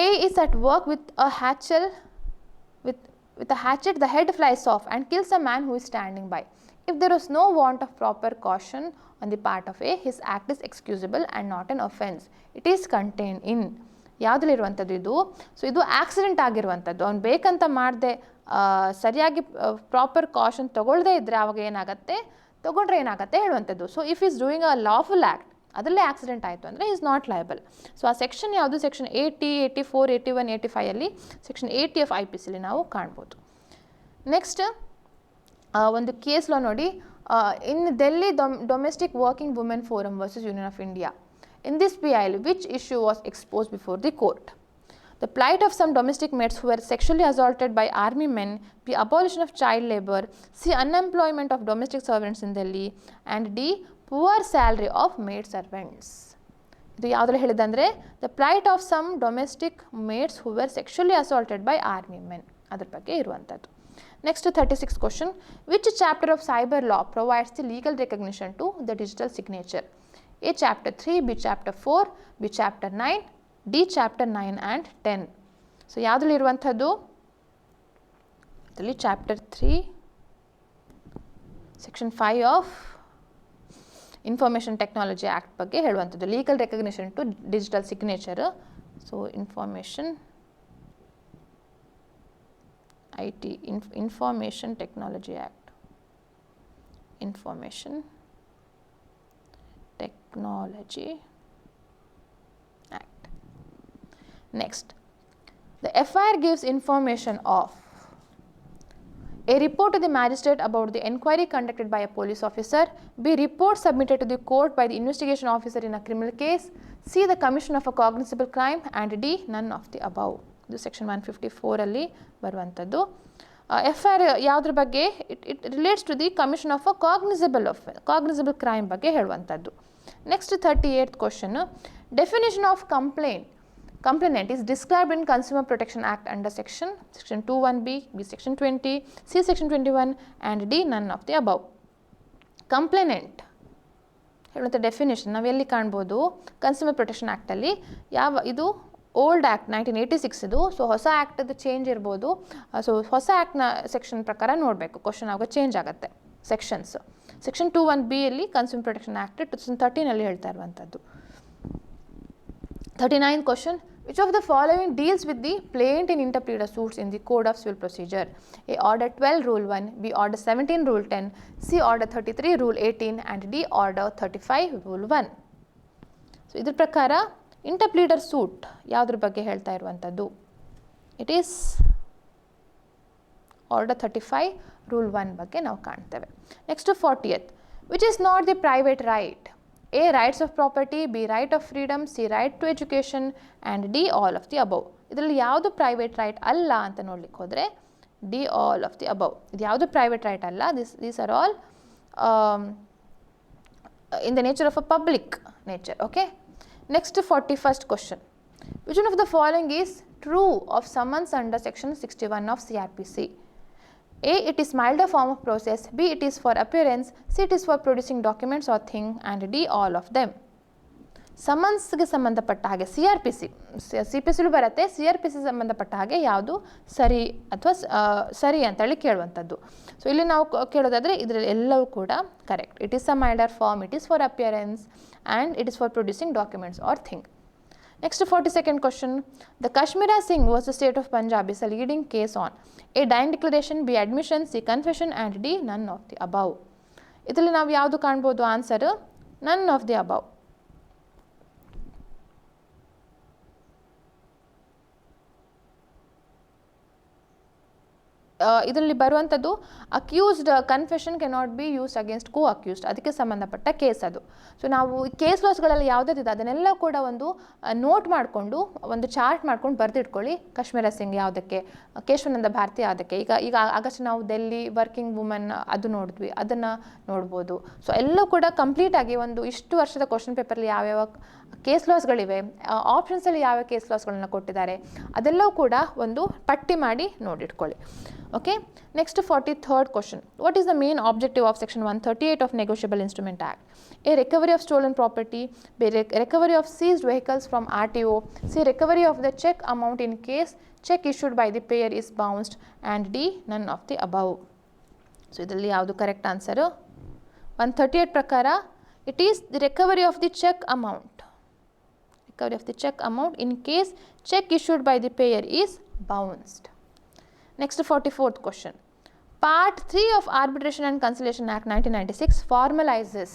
A is at work with a hatchet with a hatchet the head flies off and kills a man who is standing by. If there is no want of proper caution on the part of A, his act is excusable and not an offence. It is contained in ಯಾವುದಲ್ಲಿರುವಂಥದ್ದು ಇದು? So ಇದು accident ಆಗಿರುವಂಥದ್ದು. ಅವ್ನು ಬೇಕಂತ ಮಾಡದೆ ಸರಿಯಾಗಿ proper caution ತೊಗೊಳ್ಳದೇ ಇದ್ದರೆ ಅವಾಗ ಏನಾಗುತ್ತೆ, ತೊಗೊಂಡ್ರೆ ಏನಾಗುತ್ತೆ ಹೇಳುವಂಥದ್ದು. So if is doing a lawful act ಅದರಲ್ಲೇ ಆಕ್ಸಿಡೆಂಟ್ ಆಯಿತು ಅಂದರೆ ಈಸ್ ನಾಟ್ ಲಯಬಲ್. ಸೊ ಆ ಸೆಕ್ಷನ್ ಯಾವುದು? ಸೆಕ್ಷನ್ 80, 84, 81, 85 ಅಲ್ಲಿ ಸೆಕ್ಷನ್ 80 ಆಫ್ IPCಲಿ ನಾವು ಕಾಣ್ಬೋದು. ನೆಕ್ಸ್ಟ್ ಒಂದು ಕೇಸ್ ಲಾ ನೋಡಿ. In Delhi domestic working women forum versus union of India. In this PIL, which issue was exposed before the court? The plight of some domestic maids who were sexually assaulted by army men, B. Abolition of child labour, C. Unemployment of domestic servants in Delhi, and D. Poor salary of maid servants. ಇದು ಯಾವುದರಲ್ಲಿ ಹೇಳಿದಂದರೆ the plight of some domestic maids who were sexually assaulted by army men ಅದ್ರ ಬಗ್ಗೆ ಇರುವಂಥದ್ದು. Next 36 question. Which chapter of cyber law provides the legal recognition to the digital signature? A. Chapter 3, B. Chapter 4, B. Chapter 9, D. Chapter 9 and 10. So ಯಾವುದ್ರಲ್ಲಿ ಇರುವಂಥದ್ದು? ಇದರಲ್ಲಿ chapter 3 section 5 of information technology act ಬಗ್ಗೆ ಹೇಳುವಂಥದ್ದು. Legal recognition to digital signature. So information information technology act, information Technology Act. Next, the FIR gives information of A. Report to the magistrate about the enquiry conducted by a police officer, B. Report submitted to the court by the investigation officer in a criminal case, C. The commission of a cognizable crime and D. None of the above. This section 154 ಅಲ್ಲಿ ಬರುವಂಥದ್ದು. FIR ಯಾವುದ್ರ ಬಗ್ಗೆ? It relates to the commission of a cognizable crime ಬಗ್ಗೆ ಹೇಳುವಂಥದ್ದು. Next 38th question. Definition of complainant is described in Consumer Protection Act under section 21B, B section 20, C section 21 and D none of the above. Complainant ಹೇಳುವಂಥ definition ನಾವು ಎಲ್ಲಿ ಕಾಣ್ಬೋದು? Consumer protection ಆ್ಯಕ್ಟಲ್ಲಿ. ಇದು old act 1986 ಇದು. So ಹೊಸ ಆ್ಯಕ್ಟದ್ದು change ಇರ್ಬೋದು. So ಹೊಸ ಆ್ಯಕ್ಟ್ನ ಸೆಕ್ಷನ್ ಪ್ರಕಾರ ನೋಡಬೇಕು, ಕ್ವಶನ್ ಆವಾಗ ಚೇಂಜ್ ಆಗುತ್ತೆ ಸೆಕ್ಷನ್ಸ್. ಸೆಕ್ಷನ್ 21B ಅಲ್ಲಿ ಕನ್ಸ್ಯೂಮರ್ ಪ್ರೊಟೆಕ್ಷನ್ ಆ್ಯಕ್ಟ್ 2013 ಅಲ್ಲಿ ಹೇಳ್ತಾ ಇರುವಂಥದ್ದು. 39th question. Which of the following deals with the plaint in interpleader suits in the code of civil procedure? A. Order 12 rule 1, B. Order 17 rule 10, C. Order 33 rule 18 and D. Order 35 rule 1. So ಇದ್ರ ಪ್ರಕಾರ ಇಂಟರ್ಪ್ಲೀಡರ್ suit ಯಾವುದ್ರ ಬಗ್ಗೆ ಹೇಳ್ತಾ ಇರುವಂಥದ್ದು? It is order 35 rule 1 ಬಗ್ಗೆ ನಾವು ಕಾಣ್ತೇವೆ. Next 40th, which is not the private right? A rights of property, B right of freedom, C right to education and D all of the above. ಇದರಲ್ಲಿ ಯಾವುದು private right ಅಲ್ಲ ಅಂತ ನೋಡ್ಲಿಕ್ಕೆ ಹೋದರೆ D all of the above. ಇದು ಯಾವುದು private right ಅಲ್ಲ. These are all in the nature of a public nature. Okay. Next 41st question. Which one of the following is true of summons under section 61 of CRPC? A, it is milder form of process, B, it is for appearance, C, it is for producing documents or thing, and D, all of them. ಸಮನ್ಸ್ಗೆ ಸಂಬಂಧಪಟ್ಟ ಹಾಗೆ CRPC ಬರುತ್ತೆ. CRPC ಸಂಬಂಧಪಟ್ಟ ಹಾಗೆ ಯಾವುದು ಸರಿ ಅಥವಾ ಸರಿ ಅಂತೇಳಿ ಕೇಳುವಂಥದ್ದು. ಸೊ ಇಲ್ಲಿ ನಾವು ಕೇಳೋದಾದರೆ ಇದರಲ್ಲಿ ಎಲ್ಲವೂ ಕೂಡ correct. It is a milder form, it is for appearance and it is for producing documents or thing. Next 42nd question. The Kashmira Singh was the state of Punjab is a leading case on A, dying declaration, B, admission, C, confession, and D, none of the above. ಇದರಲ್ಲಿ ನಾವು ಯಾವುದು ಕಾಣ್ಬೋದು? Answer none of the above. ಇದರಲ್ಲಿ ಬರುವಂಥದ್ದು accused confession cannot be used against co accused, ಅದಕ್ಕೆ ಸಂಬಂಧಪಟ್ಟ case ಅದು. So ನಾವು ಕೇಸ್ ಲಾಸ್ಗಳಲ್ಲಿ ಯಾವುದಿದೆ ಅದನ್ನೆಲ್ಲ ಕೂಡ ಒಂದು ನೋಟ್ ಮಾಡಿಕೊಂಡು ಒಂದು ಚಾರ್ಟ್ ಮಾಡ್ಕೊಂಡು ಬರೆದಿಟ್ಕೊಳ್ಳಿ. ಕಾಶ್ಮೀರ ಸಿಂಗ್ ಯಾವುದಕ್ಕೆ, ಕೇಶವಾನಂದ ಭಾರತಿ ಯಾವುದಕ್ಕೆ. ಈಗ ಆಗಸ್ಟ್ ನಾವು ಡೆಲ್ಲಿ ವರ್ಕಿಂಗ್ ವುಮನ್ ಅದು ನೋಡಿದ್ವಿ, ಅದನ್ನು ನೋಡ್ಬೋದು. ಸೊ ಎಲ್ಲ ಕೂಡ ಕಂಪ್ಲೀಟಾಗಿ ಒಂದು ಇಷ್ಟು ವರ್ಷದ ಕ್ವಶನ್ ಪೇಪರಲ್ಲಿ ಯಾವ್ಯಾವ ಕೇಸ್ ಲಾಸ್ಗಳಿವೆ, ಆಪ್ಷನ್ಸಲ್ಲಿ ಯಾವ ಕೇಸ್ ಲಾಸ್ಗಳನ್ನ ಕೊಟ್ಟಿದ್ದಾರೆ ಅದೆಲ್ಲವೂ ಕೂಡ ಒಂದು ಪಟ್ಟಿ ಮಾಡಿ ನೋಡಿಟ್ಕೊಳ್ಳಿ. Okay. Next 43rd question. What is the main objective of section 138 of Negotiable Instrument Act? A, recovery of stolen property, B, recovery of seized vehicles from RTO, C, recovery of the check amount in case check issued by the payer is bounced, and D, none of the above. So ಇದರಲ್ಲಿ ಯಾವುದು correct answer? 138 ಪ್ರಕಾರ it is the recovery of the check amount. Recovery of the check amount in case check issued by the payer is bounced. Next 44th question. Part 3 of Arbitration and Conciliation Act 1996 formalizes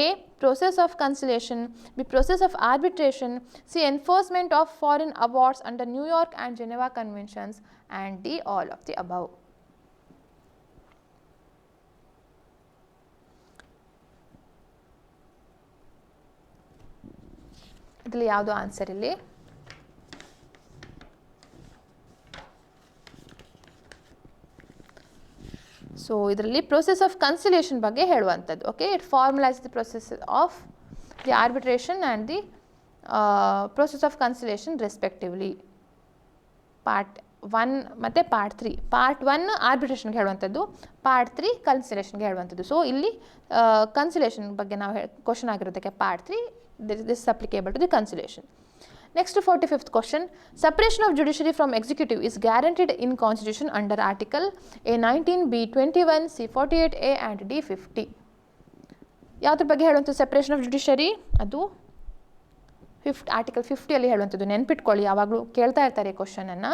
A, process of conciliation, B, process of arbitration, C, enforcement of foreign awards under New York and Geneva Conventions, and D, all of the above. ಇದರಲ್ಲಿ ಯಾವುದು answer ಇಲ್ಲಿ? So ಇದರಲ್ಲಿ process of conciliation ಬಗ್ಗೆ ಹೇಳುವಂಥದ್ದು. Okay. It formalise the process of the arbitration and the process of conciliation respectively. Part 1 ಮತ್ತು part 3. Part 1 ಆರ್ಬಿಟ್ರೇಷನ್ಗೆ ಹೇಳುವಂಥದ್ದು, part 3 ಕನ್ಸಿಲೇಷನ್ಗೆ ಹೇಳುವಂಥದ್ದು. So ಇಲ್ಲಿ ಕನ್ಸಿಲೇಷನ್ ಬಗ್ಗೆ ನಾವು question ಆಗಿರೋದಕ್ಕೆ part 3 this is applicable to the conciliation. Next 45th question. Separation of judiciary from executive is guaranteed in constitution under article A19, B21, C48A and D50. ಯಾವುದ್ರ ಬಗ್ಗೆ ಹೇಳುವಂಥದ್ದು separation of judiciary? ಅದು article 50 ಅಲ್ಲಿ ಹೇಳುವಂಥದ್ದು. ನೆನ್ಪಿಟ್ಕೊಳ್ಳಿ, ಯಾವಾಗಲೂ ಕೇಳ್ತಾ ಇರ್ತಾರೆ ಈ ಕ್ವಶನನ್ನು.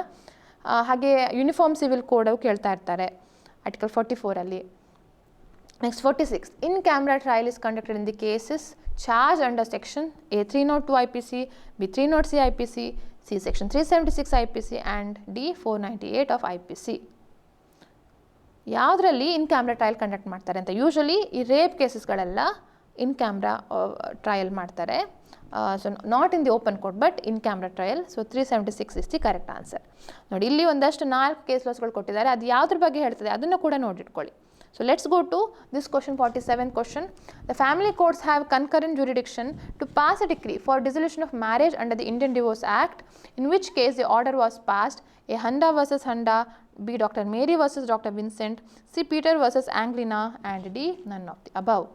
ಹಾಗೆ ಯೂನಿಫಾರ್ಮ್ ಸಿವಿಲ್ ಕೋಡ್ ಕೇಳ್ತಾ ಇರ್ತಾರೆ ಆರ್ಟಿಕಲ್ 44 ಅಲ್ಲಿ. Next 46. In camera trial is conducted in the cases charged under section A 302 IPC, B 303 IPC, C section 376 IPC and D 498 of IPC. ಯಾವುದರಲ್ಲಿ ಇನ್ ಕ್ಯಾಮ್ರಾ ಟ್ರಯಲ್ ಕಂಡಕ್ಟ್ ಮಾಡ್ತಾರೆ ಅಂತ? Usually ಈ rape ಕೇಸಸ್ಗಳೆಲ್ಲ in camera trial ಮಾಡ್ತಾರೆ. So not in the open court but in camera trial. So 376 is the correct answer. ನೋಡಿ, ಇಲ್ಲಿ ಒಂದಷ್ಟು 4 case ಲಾಸ್ಗಳು ಕೊಟ್ಟಿದ್ದಾರೆ. ಅದು ಯಾವುದ್ರ ಬಗ್ಗೆ ಹೇಳ್ತದೆ ಅದನ್ನು ಕೂಡ ನೋಡಿಟ್ಕೊಳ್ಳಿ. So let's go to this question, 47th question. The family courts have concurrent jurisdiction to pass a decree for dissolution of marriage under the Indian Divorce Act, in which case the order was passed A, Handa versus Handa, B, Dr. Mary versus Dr. Vincent, C, Peter versus Anglina, and D, none of the above.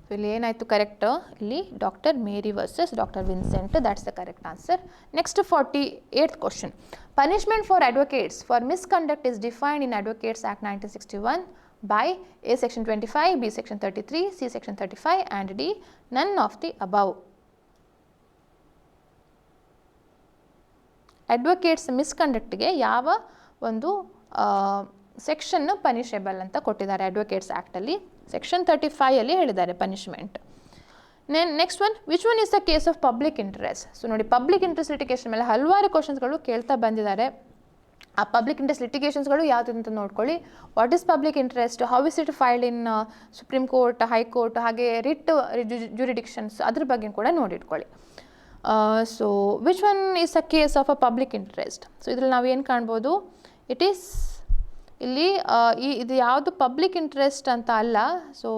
So ಇಲ್ಲಿ ಏನಾಯಿತು correct? ಇಲ್ಲಿ doctor Mary versus doctor Vincent, that's the correct answer. Next 48th question. Punishment for advocates for misconduct is defined in advocates act 1961 by A section 25, B section 33, C section 35 and D, none of the above. Advocates ಮಿಸ್ಕಂಡಕ್ಟ್ಗೆ ಯಾವ ಒಂದು section ಪನಿಷೇಬಲ್ ಅಂತ ಕೊಟ್ಟಿದ್ದಾರೆ advocates ಆ್ಯಕ್ಟಲ್ಲಿ? Section 35 ಅಲ್ಲಿ ಹೇಳಿದ್ದಾರೆ punishment. Next one, which one is the case of public interest. So ನೋಡಿ, public interest litigation ಮೇಲೆ ಹಲವಾರು ಕ್ವಶನ್ಸ್ಗಳು ಕೇಳ್ತಾ ಬಂದಿದ್ದಾರೆ. ಆ ಪಬ್ಲಿಕ್ ಇಂಟ್ರೆಸ್ಟ್ ಲಿಟಿಗೇಷನ್ಸ್ಗಳು ಯಾವುದು ಅಂತ ನೋಡ್ಕೊಳ್ಳಿ. What is public interest, how is it filed in Supreme Court, High Court, ಹಾಗೆ ರಿಟ್ ಜುರಿಡಿಕ್ಷನ್ಸ್, ಅದ್ರ ಬಗ್ಗೆ ಕೂಡ ನೋಡಿಟ್ಕೊಳ್ಳಿ. So which one is a case of a public interest. So ಇದರಲ್ಲಿ ನಾವು ಏನು ಕಾಣ್ಬೋದು, ಇಟ್ ಈಸ್ ಇಲ್ಲಿ ಇದು ಯಾವುದು ಪಬ್ಲಿಕ್ ಇಂಟ್ರೆಸ್ಟ್ ಅಂತ ಅಲ್ಲ. ಸೊ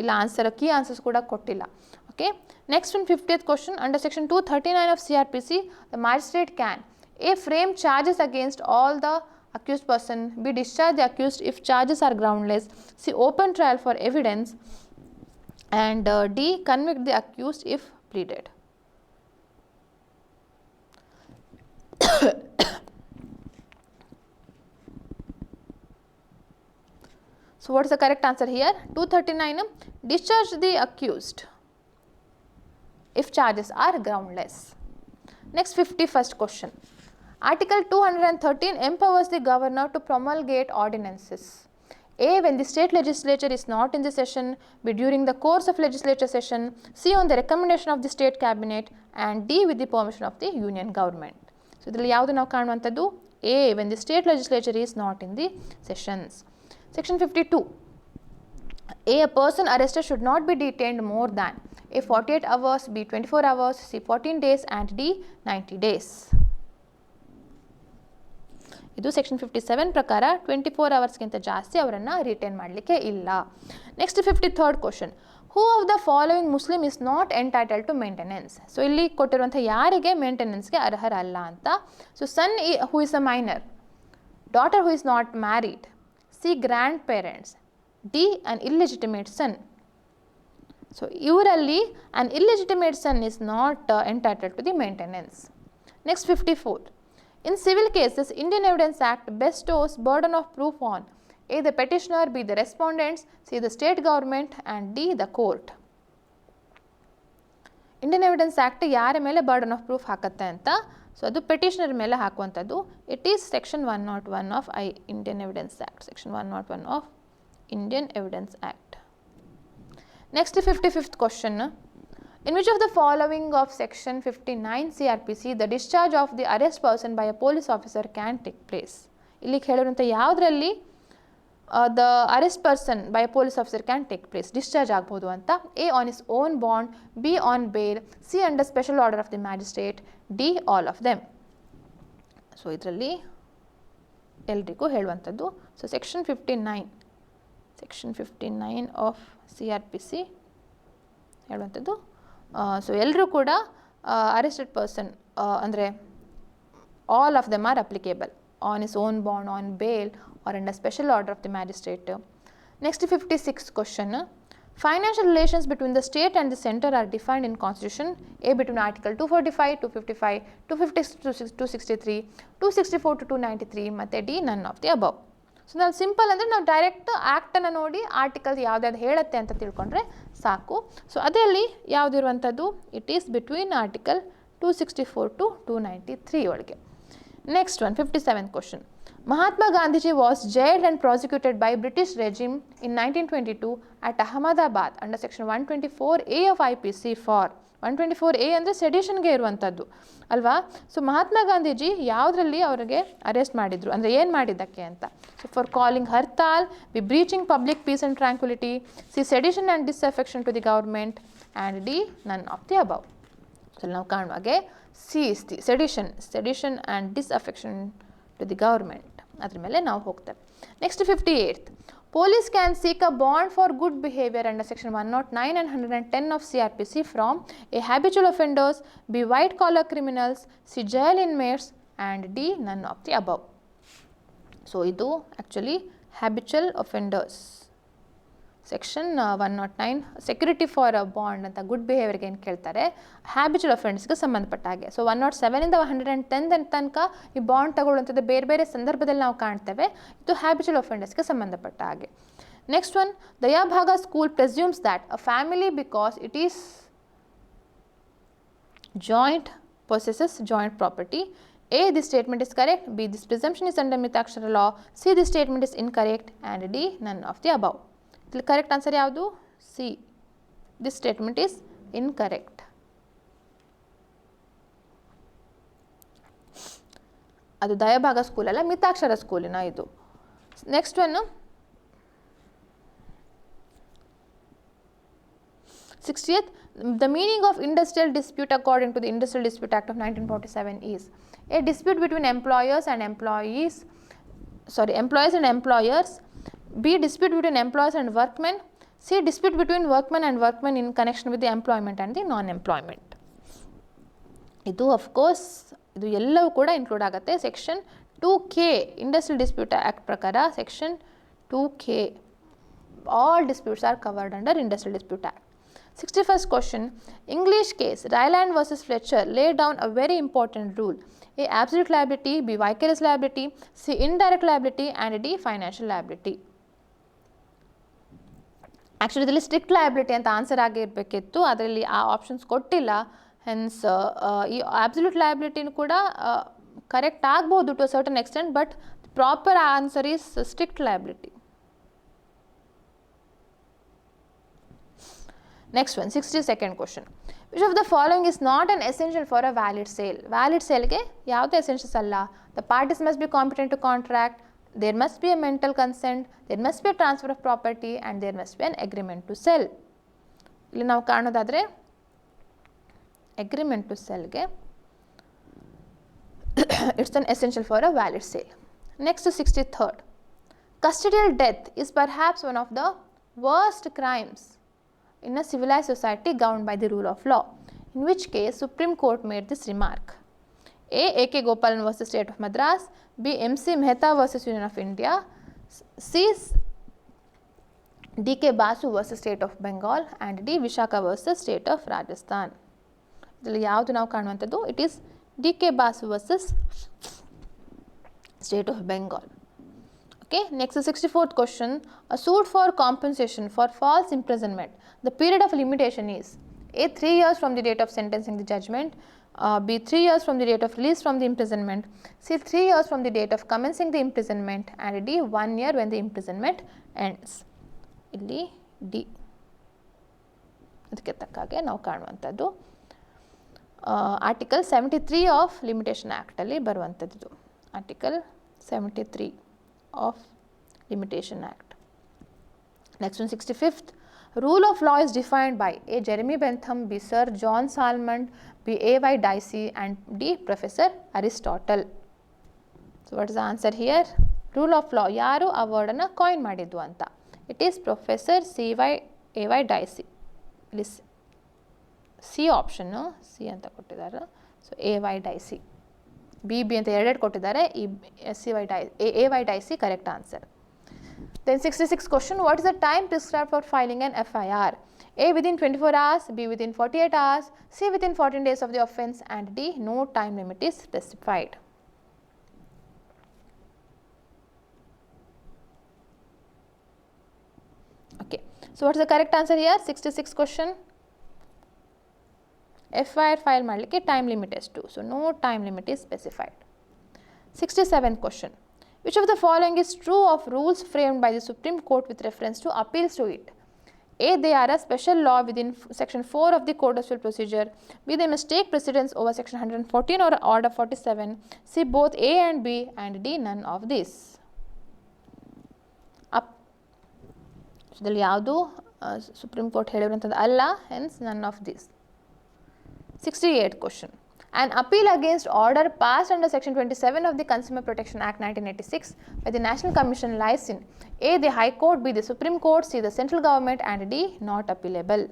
ಇಲ್ಲ ಆನ್ಸರ್, ಕೀ ಆನ್ಸರ್ಸ್ ಕೂಡ ಕೊಟ್ಟಿಲ್ಲ. Okay, next one 50th question. Under section 239 of CRPC, the magistrate can frame charges against all the accused person, be discharge the accused if charges are groundless, C open trial for evidence, and D convict the accused if pleaded. So what is the correct answer here? 239, discharge the accused if charges are groundless. Next, 51st question. Article 213 empowers the governor to promulgate ordinances. A, when the state legislature is not in the session, B, during the course of legislature session, C, on the recommendation of the state cabinet, and D, with the permission of the union government. So idರಲ್ಲಿ ಯಾವುದು ನಾವು ಕಾಣುವಂಥದ್ದು? A, when the state legislature is not in the sessions. Section 52. A, a person arrested should not be detained more than A, 48 hours, B, 24 hours, C, 14 days, and D, 90 days. ಇದು section 57 ಪ್ರಕಾರ 24 ಅವರ್ಸ್ಗಿಂತ ಜಾಸ್ತಿ ಅವರನ್ನು retain ಮಾಡಲಿಕ್ಕೆ ಇಲ್ಲ. Next 53rd question. Who of the following Muslim is not entitle to maintenance. So ಇಲ್ಲಿ ಕೊಟ್ಟಿರುವಂಥ ಯಾರಿಗೆ ಮೇಂಟೆನೆನ್ಸ್ಗೆ ಅರ್ಹರಲ್ಲ ಅಂತ. So son who is a minor, daughter who is not married, C grandparents, D an illegitimate son. So ಇವರಲ್ಲಿ an illegitimate son is not entitle to the maintenance. Next 54. In civil cases, Indian Evidence Act bestows burden of proof on A, the petitioner, B, the respondents, C, the state government, and D, the court. Indian Evidence Act ಯಾರ ಮೇಲೆ burden of proof ಹಾಕತ್ತೆ ಅಂತ. So ಅದು petitioner ಮೇಲೆ ಹಾಕುವಂಥದ್ದು. It is section 101 of Indian Evidence Act. Section 101 of Indian Evidence Act. Next, 55th question. In which of the following of section 59 CRPC the discharge of the arrest person by a police officer can take place? ಇಲ್ಲಿ ಹೇಳಿರುವಂಥ ಯಾವುದರಲ್ಲಿ the arrest person by a police officer can take place, discharge ಆಗ್ಬೋದು ಅಂತ. A, on his own bond, B, on bail, C, under special order of the magistrate, D, all of them. So ಇದರಲ್ಲಿ ಎಲ್ರಿಗೂ ಹೇಳುವಂಥದ್ದು. So section 59 of CRPC ಹೇಳುವಂಥದ್ದು. So ಎಲ್ಲರೂ ಕೂಡ arrested person ಅಂದರೆ all of them are applicable on his own bond, on bail, or under special order of the magistrate. Next 56th question. Financial relations between the state and the centre are defined in constitution. A, between article 245, 255, 250 to 263, 264 to 293, ಮತ್ತು D, none of the above. So ನಾವು simple ಅಂದರೆ ನಾವು direct ಆ್ಯಕ್ಟನ್ನು ನೋಡಿ article ಯಾವ್ದಾದ್ರು ಹೇಳುತ್ತೆ ಅಂತ ತಿಳ್ಕೊಂಡ್ರೆ ಸಾಕು. ಸೊ ಅದರಲ್ಲಿ ಯಾವುದಿರುವಂಥದ್ದು, it is between article 264 to 293 ಒಳಗೆ. Next one 57th question. Mahatma Gandhiji was jailed and prosecuted by British regime in 1922 at Ahmedabad under section 124A of IPC for 124A ಅಂದರೆ ಸೆಡಿಷನ್ಗೆ ಇರುವಂಥದ್ದು ಅಲ್ವಾ. ಸೊ ಮಹಾತ್ಮ ಗಾಂಧೀಜಿ ಯಾವುದರಲ್ಲಿ ಅವರಿಗೆ ಅರೆಸ್ಟ್ ಮಾಡಿದ್ರು ಅಂದರೆ ಏನು ಮಾಡಿದ್ದಕ್ಕೆ ಅಂತ. So for calling hartal, B breaching public peace and tranquillity, C sedition and disaffection to the government, and D, none of the above. So ನಾವು ಕಾಣುವಾಗೆ C is the sedition and disaffection to the government, ಅದ್ರ ಮೇಲೆ ನಾವು ಹೋಗ್ತೇವೆ. Next 58th. Police can seek a bond for good behavior under section 109 and 110 of CRPC from A, habitual offenders, B, white collar criminals, C, jail inmates, and D, none of the above. So ಇದು actually habitual offenders. Section 109 security for a bond ಅಂತ good ಬಿಹೇವಿಯರ್ಗೆ ಏನು ಕೇಳ್ತಾರೆ, habitual ಅಫೆಂಡ್ಸ್ಗೆ ಸಂಬಂಧಪಟ್ಟ ಹಾಗೆ. So 107 ಇಂದ 110 ತನಕ ಈ bond ತಗೊಳ್ಳುವಂಥದ್ದು ಬೇರೆ ಬೇರೆ ಸಂದರ್ಭದಲ್ಲಿ ನಾವು ಕಾಣ್ತೇವೆ. ಇದು ಹ್ಯಾಬಿಚುವಲ್ ಅಫೆಂಡರ್ಸ್ಗೆ ಸಂಬಂಧಪಟ್ಟ ಹಾಗೆ. Next one, Dayabhaga school presumes that a family because it is joint possesses joint property. A, this statement is correct. B, this presumption is under Mitakshara law. C, this statement is incorrect. And D, none of the above. ಇಲ್ಲಿ correct answer ಯಾವುದು? C. This statement is incorrect. ಅದು ದಯಭಾಗ ಸ್ಕೂಲಲ್ಲ, ಮಿತಾಕ್ಷರ ಸ್ಕೂಲಿನ ಇದು. Next one 60th, the meaning of industrial dispute according to the Industrial Dispute Act of 1947 is a dispute between employers and employees and employers, B dispute between employers and workmen, C dispute between workmen and workmen in connection with the employment and the non-employment. ಇದು of course ಇದು ಎಲ್ಲವೂ ಕೂಡ include ಆಗುತ್ತೆ section 2K industrial dispute act ಪ್ರಕಾರ. Section 2K all disputes are covered under Industrial Dispute Act. 61st question, English case Ryland versus Fletcher laid down a very important rule: A, absolute liability, B, vicarious liability, C, indirect liability, and D, financial liability. Actually ಇದರಲ್ಲಿ strict liability ಅಂತ answer ಆಗಿರಬೇಕಿತ್ತು, ಅದರಲ್ಲಿ ಆ options ಕೊಟ್ಟಿಲ್ಲ. Hence ಈ absolute ಲಯಬಿಲಿಟಿನೂ ಕೂಡ correct ಆಗ್ಬೋದು to a certain extent, but proper answer is strict liability. Next one 62nd question. Which of the following is not an essential for a valid sale? Valid ಸೇಲ್ಗೆ ಯಾವುದು essentials ಅಲ್ಲ. The parties must be competent to contract, there must be a mental consent, there must be a transfer of property, and there must be an agreement to sell. ಇಲ್ಲಿ ನಾವು ಕಾಣೋದಾದರೆ agreement to sellಗೆ it's an essential for a valid sale. Next to 63rd. Custodial death is perhaps one of the worst crimes in a civilized society governed by the rule of law. In which case Supreme Court made this remark? A. A.K. Gopalan versus State of Madras, B. M.C. Mehta versus Union of India, C. D.K. Basu versus State of Bengal, and D. Vishaka versus State of Rajasthan. ಇದರಲ್ಲಿ ಯಾವುದು ನಾವು ಕಾಣುವಂಥದ್ದು? It is D.K. Basu versus State of Bengal. Okay, next 64th question. A suit for compensation for false imprisonment. The period of limitation is A. 3 years from the date of sentencing the judgment, B. 3 years from the date of release from the imprisonment, C. 3 years from the date of commencing the imprisonment, and D. 1 year when the imprisonment ends. ಇಲ್ಲಿ D. ಅದಕ್ಕೆ ತಕ್ಕಾಗೆ ನಾವು ಕಾಣುವಂಥದ್ದು article 73 of limitation ಆ್ಯಕ್ಟಲ್ಲಿ ಬರುವಂಥದ್ದು. Article 73 of Limitation Act. Next one 65th. Rule of law is defined by A. Jeremy Bentham, B. Sir John Salmond, B. A.Y. Dicey, and D. Professor Aristotle. So what is the answer here? Rule of law ಯಾರು ಆ ವರ್ಡನ್ನು coin ಮಾಡಿದ್ದು ಅಂತ. It is professor A.Y. Dicey. ಇಲ್ಲಿ C option C ಅಂತ ಕೊಟ್ಟಿದ್ದಾರೆ. So A.Y. Dicey. B ಅಂತ ಎರಡೆರಡು ಕೊಟ್ಟಿದ್ದಾರೆ. ಈ A.Y. Dicey correct answer. Then 66th question. What is the time prescribed for filing an FIR? A. Within 24 hours, B. Within 48 hours, C. Within 14 days of the offence, and D. No time limit is specified. Okay. So what is the correct answer here? 66th question. FIR file ಮಾಡಲಿಕ್ಕೆ time limit ಎಷ್ಟು? So no time limit is specified. 67th question. Which of the following is true of rules framed by the Supreme Court with reference to appeals to it? A. They are a special law within section 4 of the Code of Civil Procedure. B. They must take precedence over section 114 or order 47. C. Both A and B, and D. None of this. ಇದರಲ್ಲಿ ಯಾವುದು supreme court ಹೇಳಿರುವಂಥದ್ದು ಅಲ್ಲ, hence none of this. 68th question. An appeal against order passed under section 27 of the Consumer Protection Act 1986 by the National Commission lies in A. the High Court, B. the Supreme Court, C. the central government, and D. not appealable.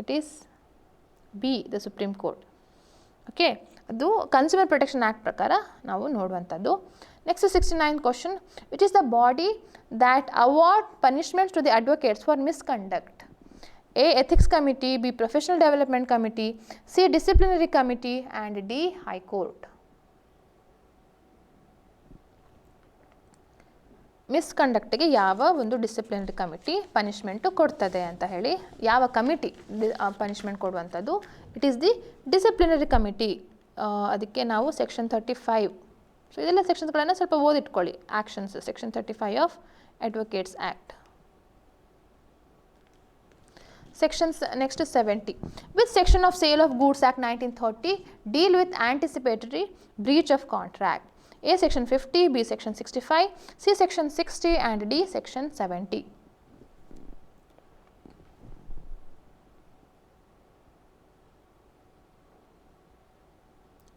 It is B. the Supreme Court. Okay, ಅದು consumer protection act ಪ್ರಕಾರ ನಾವು ನೋಡುವಂಥದ್ದು. Next 69th question. Which is the body that award punishments to the advocates for misconduct? A. Ethics Committee, B. Professional Development Committee, C. Disciplinary Committee, and D. High Court. ಮಿಸ್ಕಂಡಕ್ಟ್ಗೆ ಯಾವ ಒಂದು disciplinary committee punishment ಕೊಡ್ತದೆ ಅಂತ ಹೇಳಿ, ಯಾವ committee punishment ಕೊಡುವಂಥದ್ದು? It is the disciplinary committee. ಅದಕ್ಕೆ ನಾವು ಸೆಕ್ಷನ್ 35, ಸೊ ಇದೆಲ್ಲ ಸೆಕ್ಷನ್ಸ್ಗಳನ್ನು ಸ್ವಲ್ಪ ಓದಿಟ್ಕೊಳ್ಳಿ. Actions section 35 of Advocates Act. Sections next to 70. Which section of Sale of Goods Act 1930 deal with anticipatory breach of contract? A section 50, B section 65, C section 60 and D section 70.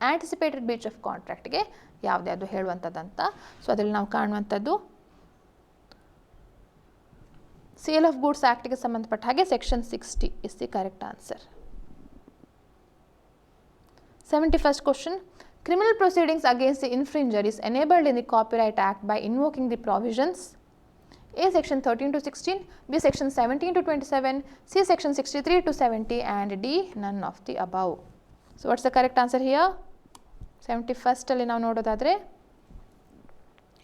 Anticipated breach of contract ಗೆ ಯಾವ್ದು ಹೇಳುವಂಥದ್ದಂತ. So ಅದರಲ್ಲಿ ನಾವು ಕಾಣುವಂಥದ್ದು sale of goods ಆ್ಯಕ್ಟ್ಗೆ ಸಂಬಂಧಪಟ್ಟ ಹಾಗೆ section 60 is the correct answer. 71st question. Criminal proceedings against the infringer is enabled in the Copyright Act by invoking the provisions A section 13 to 16, B section 17 to 27, C section 63 to 70 and D none of the above. So what's the correct answer here? 71st ಅಲ್ಲಿ ನಾವು ನೋಡೋದಾದರೆ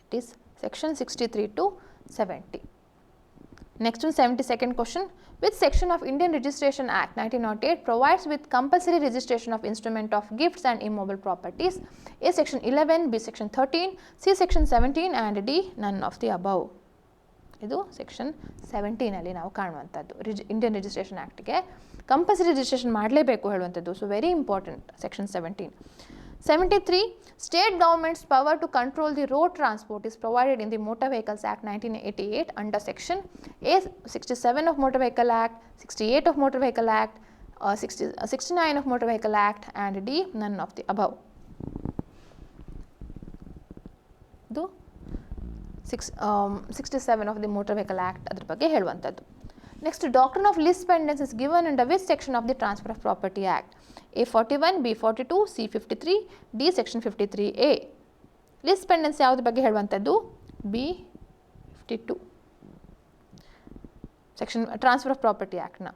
it is section 63 to 70. Next one, 72nd question. Which section of Indian Registration Act 1908 provides with compulsory registration of instrument of gifts and immobile properties? A section 11, B section 13, C section 17 and D none of the above. ಇದು section 17 ಅಲ್ಲಿ ನಾವು ಕಾಣುವಂಥದ್ದು Indian registration ಆ್ಯಕ್ಟ್ಗೆ compulsory registration ಮಾಡಲೇಬೇಕು ಹೇಳುವಂಥದ್ದು. So very important section 17. 73. State government's power to control the road transport is provided in the Motor Vehicles Act 1988 under section A 67 of Motor Vehicle Act, 68 of Motor Vehicle Act, 69 of Motor Vehicle Act and D none of the above. ಇದು 67 of the Motor Vehicle Act ಅದರ ಬಗ್ಗೆ ಹೇಳುವಂಥದ್ದು. Next, doctrine of lis pendens is given under which section of the Transfer of Property Act? A 41, B 42, C 53, D section 53A. lis pendens ಯಾವ್ದ್ರ ಬಗ್ಗೆ ಹೇಳುವಂಥದ್ದು? B 52 section Transfer of Property Act ನ.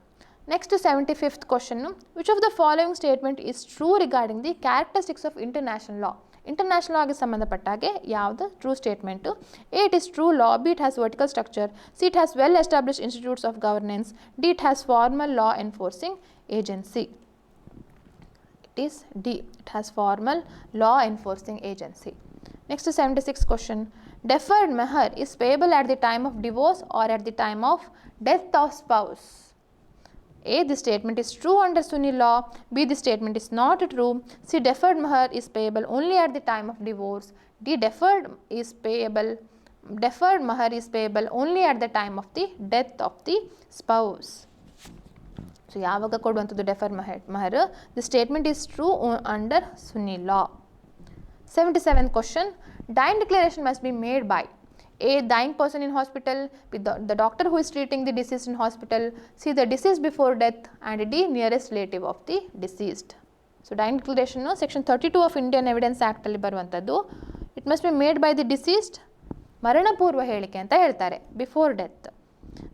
Next, 75th question. Which of the following statement is true regarding the characteristics of international law? International ಆಗಿ ಸಂಬಂಧಪಟ್ಟಾಗೆ ಯಾವುದು true statement? A it is true law, B it has vertical structure, C it has well established institutes of governance, D it has formal law enforcing agency. It is D, it has formal law enforcing agency. Next 76th question. Deferred meher is payable at the time of divorce or at the time of death of spouse? A. The statement is true under Sunni law. B. The statement is not true. C. Deferred meher is payable only at the time of divorce. D. Deferred meher is payable only at the time of the death of the spouse. So, ಯಾವಾಗ ಕೊಡುವಂಥದ್ದು deferred meher? The statement is true under Sunni law. 77th question. Dying declaration must be made by A. Dying person in hospital, the doctor who is treating the deceased in hospital, C. The deceased before death and D. nearest relative of the deceased. So, dying declaration section 32 of Indian Evidence Act ಅಲ್ಲಿ ಬರುವಂಥದ್ದು. It must be made by the deceased, ಮರಣಪೂರ್ವ ಹೇಳಿಕೆ ಅಂತ ಹೇಳ್ತಾರೆ, before death.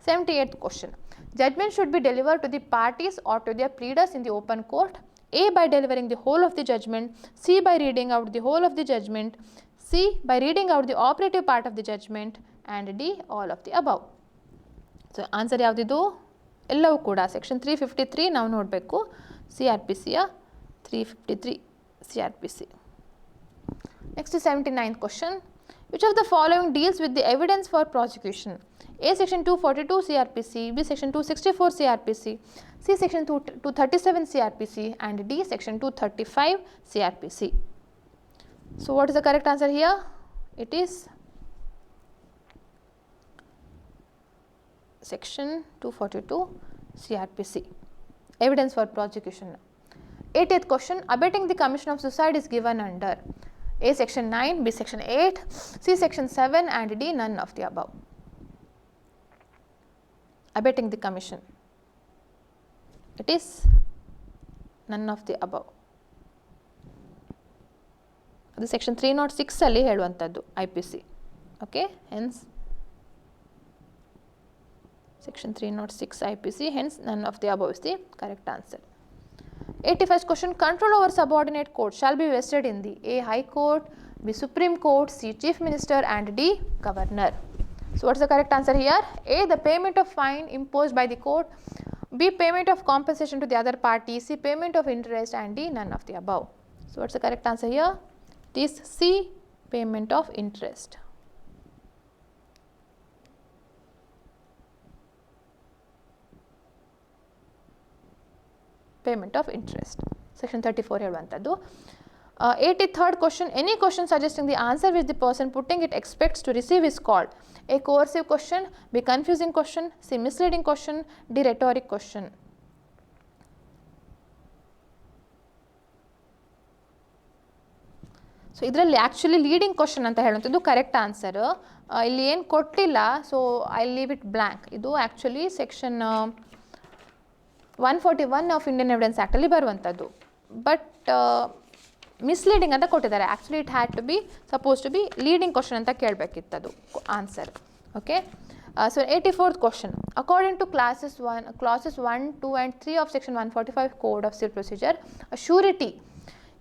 78th question. Judgment should be delivered to the parties or to their pleaders in the open court. A. By delivering the whole of the judgment, C. By reading out the whole of the judgment, C. By reading out the operative part of the judgment and D. all of the above. So, answer ಯಾವುದಿದು? ಎಲ್ಲವೂ ಕೂಡ section 353 ನಾವು ನೋಡಬೇಕು. CRPCಯ 353 CRPC. Next 79th question. Which of the following deals with the evidence for prosecution? A. Section 242 CRPC, B. Section 264 CRPC, C. Section 237 CRPC and D. Section 235 CRPC. So, what is the correct answer here? It is section 242 CRPC, evidence for prosecution. 80th question. Abetting the commission of suicide is given under A. Section 9, B. Section 8, C. Section 7 and D. none of the above. Abetting the commission, it is none of the above. ಅದು section 306 ಅಲ್ಲಿ ಹೇಳುವಂಥದ್ದು IPC. Okay, hence section 306 IPC, hence ನನ್ of the above is the correct answer. 81st question. Control over subordinate court shall be vested in the A. High Court, B. Supreme Court, C. Chief Minister and D. Governor. So, what is the correct answer here? A. The payment of fine imposed by the court, B. Payment of compensation to the other party, C. Payment of interest and D. none of the above. So, what is the correct answer here? It is C. Payment of interest. Payment of interest. Section 34 ಹೇಳುವಂಥದ್ದು. 83rd question, any question suggesting the answer which the person putting it expects to receive is called A. coercive question, B. confusing question, C. misleading question, D. rhetoric question. So ಇದರಲ್ಲಿ actually leading question ಅಂತ ಹೇಳುವಂಥದ್ದು correct answer. ಇಲ್ಲಿ ಏನು ಕೊಟ್ಟಿಲ್ಲ, so I leave it blank. ಇದು actually section 141 of Indian evidence ಆ್ಯಕ್ಟಲ್ಲಿ ಬರುವಂಥದ್ದು. But misleading ಅಂತ ಕೊಟ್ಟಿದ್ದಾರೆ. Actually it had to be suppose to be leading question ಅಂತ ಕೇಳಬೇಕಿತ್ತದು answer. Okay, so 84th question, according to clauses 1, 2 and 3 of section 145 code of civil procedure, a surety,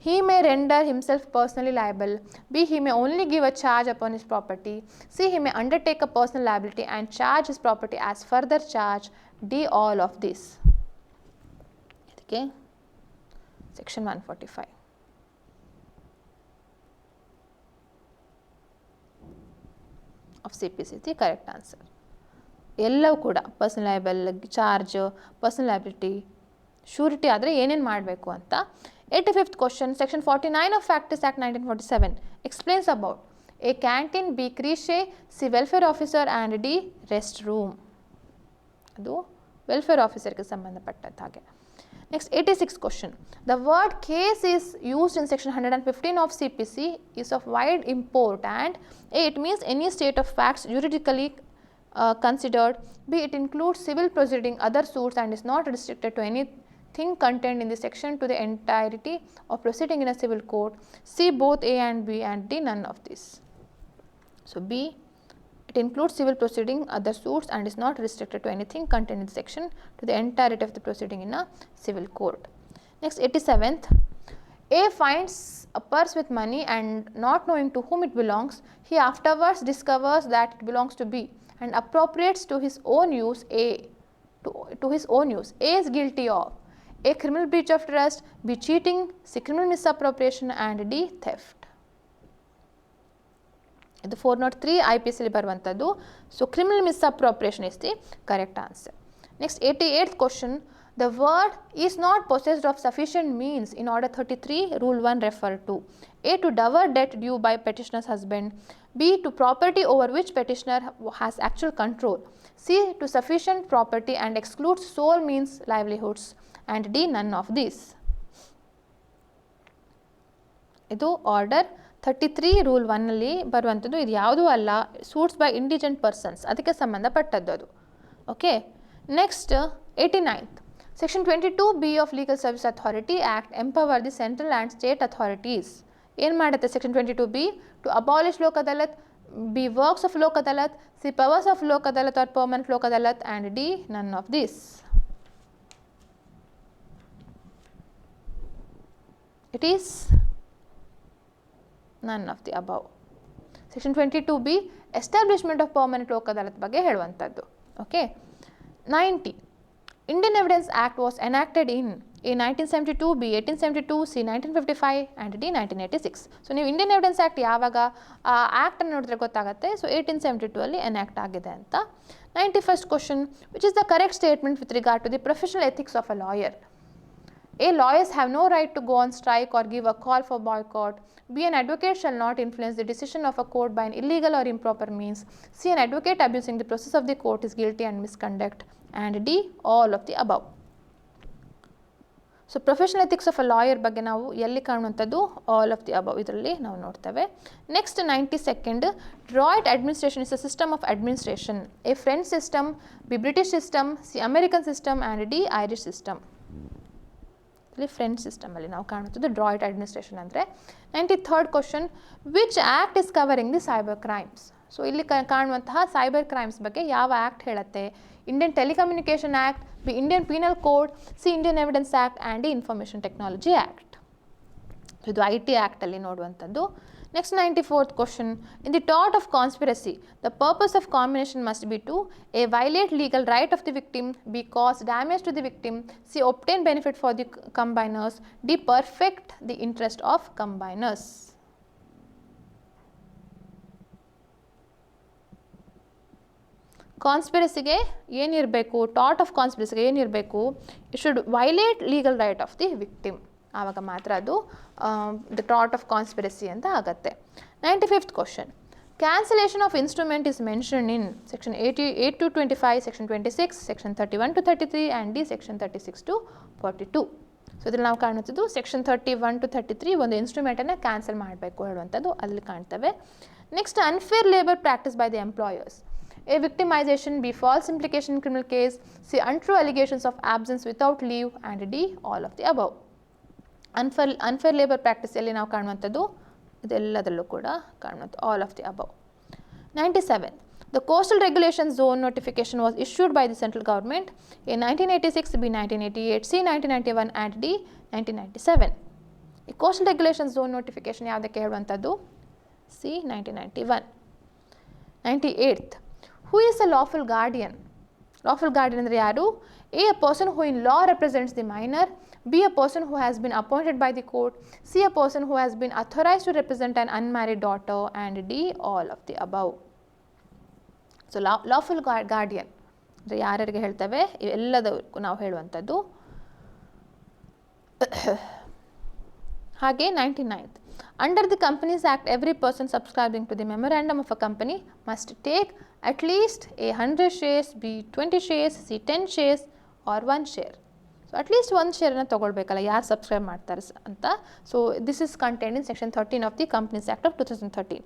he may render himself personally liable, B. he may only give a charge upon his property, C. he may undertake a personal liability and charge his property as further charge, D. all of this. Okay, section 145 of CPC is the correct answer. ಎಲ್ಲವೂ ಕೂಡ personal liable, charge, personal liability, surety ಆದರೆ ಏನೇನು ಮಾಡಬೇಕು ಅಂತ. 85th question, section 49 of Factors Act 1947 explains about A. canteen, B. creche, C. welfare officer and D. rest room. ಅದು welfare ಆಫೀಸರ್ಗೆ ಸಂಬಂಧಪಟ್ಟದ್ದು ಹಾಗೆ. Next, 86th question, the word case is used in section 115 of CPC is of wide import and A. it means any state of facts juridically considered, B. it includes civil proceeding, other suits and is not restricted to anything contained in the section to the entirety of proceeding in a civil court, C. both A and B and D. none of this. So, B. it includes civil proceeding, other suits and is not restricted to anything contained in the section to the entirety of the proceeding in a civil court. Next, 87th, A finds a purse with money and not knowing to whom it belongs, he afterwards discovers that it belongs to B and appropriates to his own use A. To his own use. A is guilty of A. criminal breach of trust, B. cheating, C. criminal misappropriation and D. theft. ಇದು 403 IPC ಅಲ್ಲಿ ಬರುವಂಥದ್ದು. So criminal misappropriation is the correct answer. Next 88th question, the word is not possessed of sufficient means in order 33 rule 1 refer to A. to dower debt due by petitioner's husband, B. to property over which petitioner has actual control, C. to sufficient property and excludes sole means livelihoods and D. none of these. ಇದು order 33 rule 1ನಲ್ಲಿ ಬರುವಂಥದ್ದು. ಇದು ಯಾವುದೂ ಅಲ್ಲ, suits by ಇಂಡಿಜೆಂಟ್ persons, ಅದಕ್ಕೆ ಸಂಬಂಧಪಟ್ಟದ್ದು ಅದು. Okay, next 89th, section 22B of legal service authority act empower the central and state authorities. ಏನು ಮಾಡುತ್ತೆ section 22B? To abolish Lok Adalat, B. works of Lok Adalat, C. powers of Lok Adalat or permanent Lok Adalat and D. none of this. It is none of the above. Section 22B establishment of permanent Lok Adalat ಬಗ್ಗೆ ಹೇಳುವಂಥದ್ದು. Okay, 90, Indian Evidence Act was enacted in A. 1972, B. 1872, C. 1955 and D. 1986. So ನೀವು Indian evidence act ಯಾವಾಗ ಆ ಆ್ಯಕ್ಟನ್ನು ನೋಡಿದ್ರೆ ಗೊತ್ತಾಗುತ್ತೆ. So 1872 ಅಲ್ಲಿ enact ಆಗಿದೆ ಅಂತ. 91st question, which is the correct statement with regard to the professional ethics of a lawyer? A. lawyers have no right to go on strike or give a call for boycott. B. an advocate shall not influence the decision of a court by an illegal or improper means. C. an advocate abusing the process of the court is guilty and misconduct and D. all of the above. So professional ethics of a lawyer ಬಗ್ಗೆ ನಾವು ಎಲ್ಲಿ ಕಾಣುವಂಥದ್ದು? All of the above ಇದರಲ್ಲಿ ನಾವು ನೋಡ್ತೇವೆ. Next 92nd, droit administration is a system of administration. A French system, B British system, C American system and D Irish system. ಇಲ್ಲಿ French ಸಿಸ್ಟಮಲ್ಲಿ ನಾವು ಕಾಣುತ್ತದೆ ಡ್ರಾಯ್ಟ್ ಅಡ್ಮಿನಿಸ್ಟ್ರೇಷನ್ ಅಂದರೆ. 93rd question, which act is covering the cyber crimes. So ಇಲ್ಲಿ ಕಾಣುವಂತಹ cyber crimes ಬಗ್ಗೆ ಯಾವ act ಹೇಳುತ್ತೆ? Indian telecommunication act, B Indian penal code, C Indian evidence act and the information technology act. ಇದು IT ಆ್ಯಕ್ಟಲ್ಲಿ ನೋಡುವಂಥದ್ದು. Next 94th question, in the tort of conspiracy the purpose of combination must be to A. violate legal right of the victim, B. cause damage to the victim, C. obtain benefit for the combiners, D. perfect the interest of combiners. ಕಾನ್ಸ್ಪಿರಸಿಗೆ ಏನಿರಬೇಕು, ಟಾಟ್ of ಕಾನ್ಸ್ಪಿರಸಿಗೆ ಏನಿರಬೇಕು, it should violate legal right of the victim. ಆವಾಗ ಮಾತ್ರ ಅದು the taught of conspiracy ಅಂತ ಆಗುತ್ತೆ. 95th question. Cancellation of instrument is mentioned in section 88 to 25, section 26, section 31 to 33 and D section 36 to 42. So ಇದ್ರಲ್ಲಿ ನಾವು ಕಾಣುತ್ತಿದ್ದು ಸೆಕ್ಷನ್ 31 to 33 ಒಂದು ಇನ್ಸ್ಟ್ರೂಮೆಂಟನ್ನು cancel ಮಾಡಬೇಕು ಹೇಳುವಂಥದ್ದು ಅಲ್ಲಿ ಕಾಣ್ತವೆ. Next, unfair labour practice by the employers. A victimization, B, false implication in criminal case, C, untrue allegations of absence without leave, and D, all of the above. Unfair labor practice ಎಲ್ಲಿ ನಾವು ಕಾಣುವಂಥದ್ದು ಇದೆಲ್ಲದರಲ್ಲೂ ಕೂಡ ಕಾಣುವಂಥ all of the above. 97. The coastal regulation zone notification was issued by the central government in 1986, B, 1988, C, 1991 and D, 1997. ಈ coastal regulation zone notification ಯಾವುದಕ್ಕೆ ಹೇಳುವಂಥದ್ದು? C, 1991. 98th. Who is a lawful guardian? Lawful guardian ಅಂದರೆ ಯಾರು? A, a person who in law represents the minor, B, a person who has been appointed by the court, C, a person who has been authorized to represent an unmarried daughter, and D, all of the above. So lawful guardian ಅಂದರೆ ಯಾರ್ಯಾರಿಗೆ ಹೇಳ್ತವೆ ಎಲ್ಲದಕ್ಕೂ ನಾವು ಹೇಳುವಂಥದ್ದು. ಹಾಗೆ 99th. Under the Companies Act, every person subscribing to the memorandum of a company must take at least A, 100 shares, B, 20 shares, C, 10 shares or 1 share. So at least ಒಂದು ಶೇರನ್ನು ತೊಗೊಳ್ಬೇಕಲ್ಲ ಯಾರು subscribe ಮಾಡ್ತಾರೆ ಅಂತ. So this is contained in section 13 of the companies act of 2013.